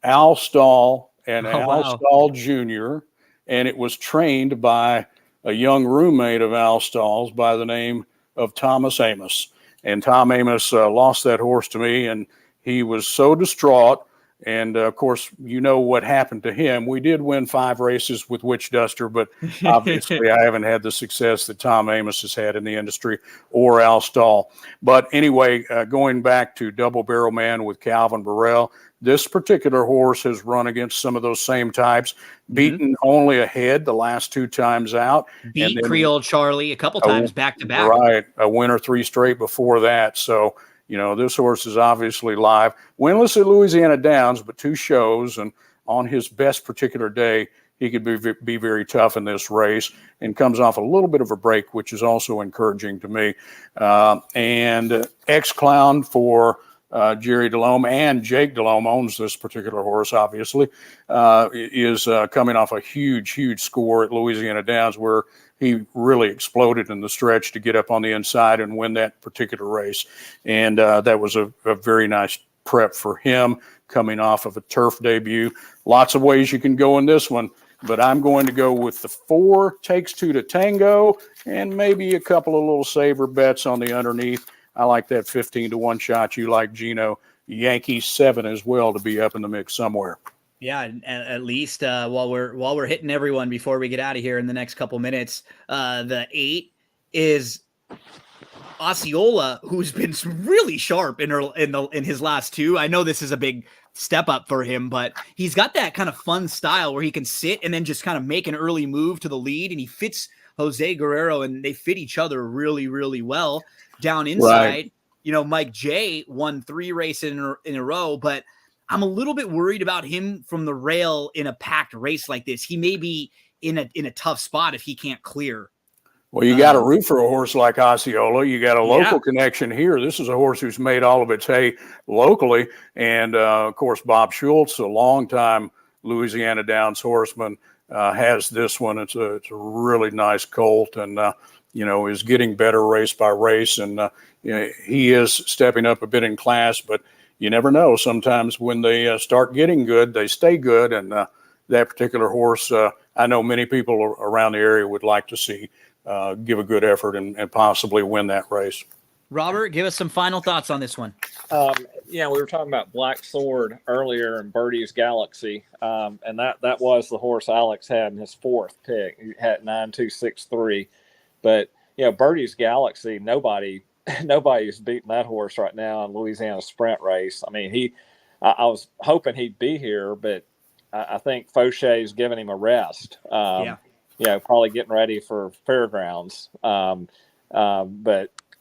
Al Stahl and Al Stahl Jr., and it was trained by a young roommate of Al Stahl's by the name of Thomas Amos. And Tom Amos lost that horse to me, and he was so distraught. And, of course, you know what happened to him. We did win 5 races with Witch Duster, but obviously I haven't had the success that Tom Amos has had in the industry or Al Stahl. But anyway, going back to Double Barrel Man with Calvin Burrell, this particular horse has run against some of those same types, beaten only ahead the last 2 times out. Beat Creole Charlie a couple times back-to-back. Right, a winner 3 straight before that. So, you know, this horse is obviously live. Winless at Louisiana Downs, but 2 shows, and on his best particular day, he could be very tough in this race, and comes off a little bit of a break, which is also encouraging to me. And X-Clown for Jerry Delhomme, and Jake Delhomme owns this particular horse, obviously, is coming off a huge score at Louisiana Downs, where he really exploded in the stretch to get up on the inside and win that particular race. And that was a very nice prep for him, coming off of a turf debut. Lots of ways you can go in this one, but I'm going to go with the 4 Takes 2 to Tango, and maybe a couple of little saver bets on the underneath. I like that 15-1 shot. You like, Gino, Yankees 7 as well, to be up in the mix somewhere. Yeah, at least while we're hitting everyone before we get out of here in the next couple minutes, the 8 is Osceola, who's been really sharp in his last 2. I know this is a big step up for him, but he's got that kind of fun style where he can sit and then just kind of make an early move to the lead, and he fits Jose Guerrero, and they fit each other really well down inside. Right. You know, Mike J won 3 races in a row, but I'm a little bit worried about him from the rail in a packed race like this. He may be in a tough spot if he can't clear. Well, you got to root for a horse like Osceola. You got a local connection here. This is a horse who's made all of its hay locally. And, of course, Bob Schultz, a longtime Louisiana Downs horseman, has this one. It's a really nice colt, and, you know, is getting better race by race. And you know, he is stepping up a bit in class, but you never know. Sometimes when they start getting good, they stay good. And that particular horse, I know many people around the area would like to see give a good effort and possibly win that race. Robert, give us some final thoughts on this one. Yeah, we were talking about Black Sword earlier and Birdie's Galaxy, and that was the horse Alex had in his 4th pick. He had 9-2-6-3, but you know, Birdie's Galaxy, nobody's beating that horse right now in Louisiana Sprint race. I mean, I was hoping he'd be here, but I think Fauchet's giving him a rest. You know, probably getting ready for fairgrounds.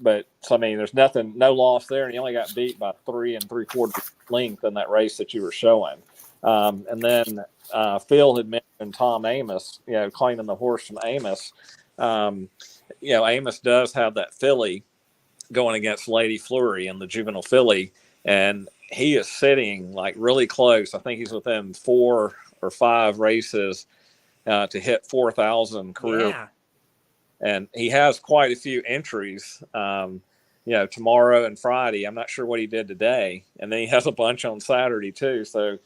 But so, I mean, there's no loss there, and he only got beat by 3 3/4 length in that race that you were showing. And then Phil had mentioned Tom Amos, you know, claiming the horse from Amos. You know, Amos does have that filly going against Lady Flurry in the Juvenile Philly, and he is sitting like really close. I think he's within 4 or 5 races to hit 4,000 career. Yeah. And he has quite a few entries, you know, tomorrow and Friday. I'm not sure what he did today. And then he has a bunch on Saturday too. So,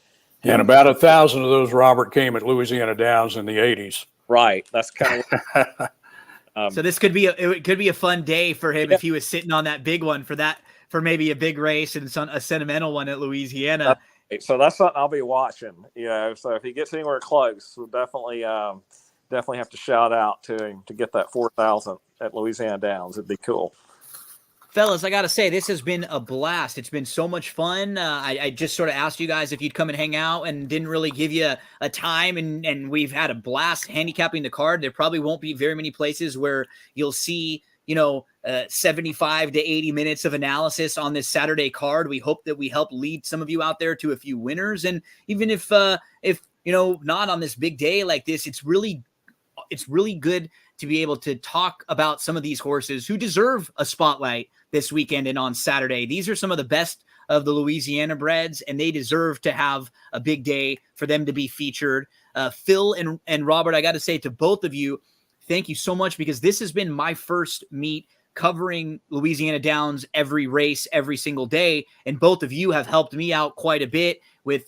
and about 1,000 of those, Robert, came at Louisiana Downs in the 80s. Right. That's kind of so this could be a fun day for him if he was sitting on that big one for that for maybe a big race and a sentimental one at Louisiana. So that's something I'll be watching. So if he gets anywhere close, we'll definitely have to shout out to him to get that 4,000 at Louisiana Downs. It'd be cool. Fellas, I got to say, this has been a blast. It's been so much fun. I just sort of asked you guys if you'd come and hang out and didn't really give you a time, and we've had a blast handicapping the card. There probably won't be very many places where you'll see, 75 to 80 minutes of analysis on this Saturday card. We hope that we help lead some of you out there to a few winners. And even if not on this big day like this, it's really good to be able to talk about some of these horses who deserve a spotlight this weekend and on Saturday. These are some of the best of the Louisiana breds, and they deserve to have a big day for them to be featured. Phil and Robert, I got to say to both of you, thank you so much, because this has been my first meet covering Louisiana Downs every race, every single day. And both of you have helped me out quite a bit with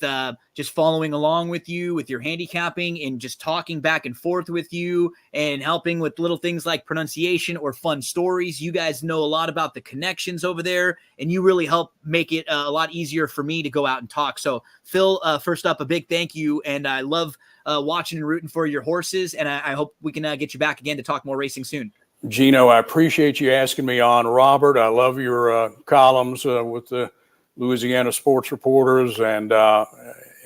just following along with you with your handicapping and just talking back and forth with you and helping with little things like pronunciation or fun stories. You guys know a lot about the connections over there, and you really help make it a lot easier for me to go out and talk. So Phil, first up, a big thank you. And I love watching and rooting for your horses. And I hope we can get you back again to talk more racing soon. Gino, I appreciate you asking me on. Robert, I love your columns with the Louisiana sports reporters, and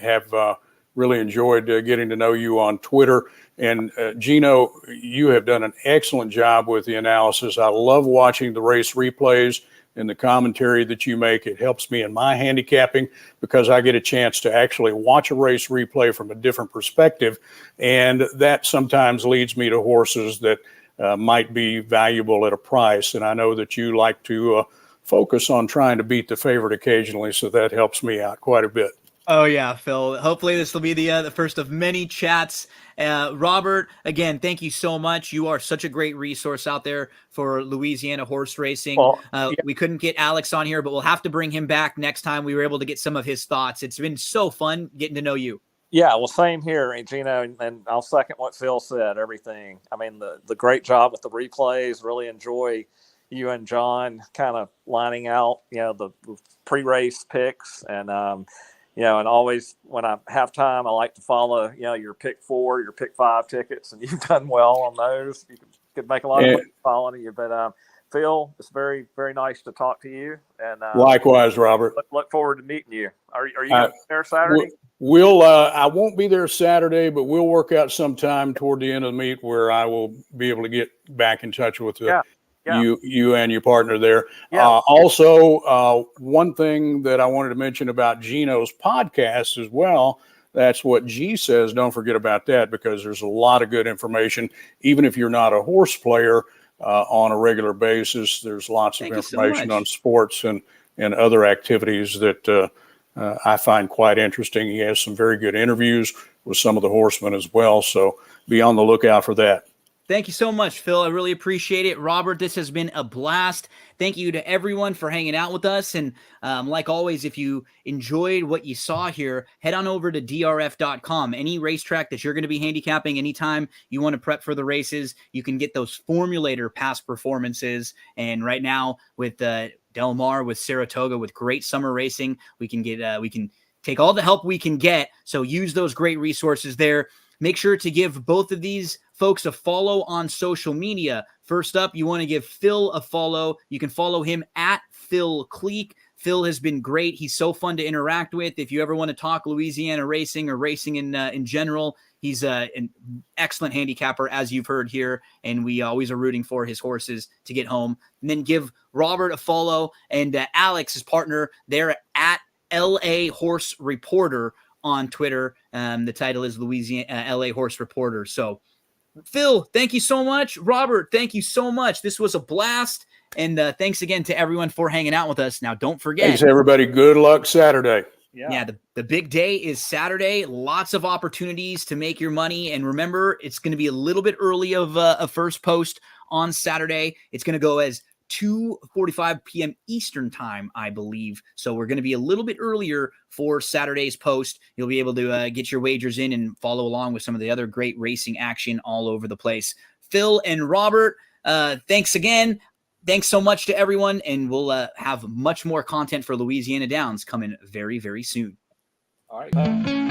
have really enjoyed getting to know you on Twitter. And Gino, you have done an excellent job with the analysis. I love watching the race replays and the commentary that you make. It helps me in my handicapping because I get a chance to actually watch a race replay from a different perspective. And that sometimes leads me to horses that might be valuable at a price. And I know that you like to focus on trying to beat the favorite occasionally, so that helps me out quite a bit. Oh yeah, Phil. Hopefully this will be the first of many chats. Robert, again, thank you so much. You are such a great resource out there for Louisiana horse racing. Well, We couldn't get Alex on here, but we'll have to bring him back next time. We were able to get some of his thoughts. It's been so fun getting to know you. Yeah, well, same here, Gino, and I'll second what Phil said, everything. I mean, the great job with the replays, really enjoy you and John kind of lining out, the pre-race picks. And, and always when I have time, I like to follow, your pick 4, your pick 5 tickets, and you've done well on those. You could make a lot of money following you. But, Phil, it's very, very nice to talk to you. And likewise, Robert. Look forward to meeting you. Are you going to be there Saturday? I won't be there Saturday, but we'll work out some time toward the end of the meet where I will be able to get back in touch with you and your partner there. Yeah. Also, one thing that I wanted to mention about Gino's podcast as well, that's what G says. Don't forget about that, because there's a lot of good information. Even if you're not a horse player on a regular basis, there's lots of information on sports and other activities that I find quite interesting. He has some very good interviews with some of the horsemen as well. So be on the lookout for that. Thank you so much, Phil. I really appreciate it. Robert, this has been a blast. Thank you to everyone for hanging out with us. And like always, if you enjoyed what you saw here, head on over to drf.com. Any racetrack that you're going to be handicapping, anytime you want to prep for the races, you can get those formulator past performances. And right now with Del Mar, with Saratoga, with great summer racing, we can take all the help we can get. So use those great resources there. Make sure to give both of these folks a follow on social media. First up, you want to give Phil a follow. You can follow him at Phil Cleek. Phil has been great. He's so fun to interact with. If you ever want to talk Louisiana racing or racing in general, he's an excellent handicapper, as you've heard here, and we always are rooting for his horses to get home. And then give Robert a follow, and Alex, his partner, they're at LA Horse Reporter on Twitter. The title is Louisiana LA Horse Reporter. So Phil, thank you so much. Robert, thank you so much. This was a blast. And thanks again to everyone for hanging out with us. Now, don't forget. Thanks, everybody. Good luck Saturday. Yeah, the big day is Saturday. Lots of opportunities to make your money. And remember, it's going to be a little bit early of a first post on Saturday. It's going to go as 2:45 p.m. Eastern time, I believe. So we're going to be a little bit earlier for Saturday's post. You'll be able to get your wagers in and follow along with some of the other great racing action all over the place. Phil and Robert, thanks again. thanks so much to everyone, and we'll have much more content for Louisiana Downs coming very, very soon. All right.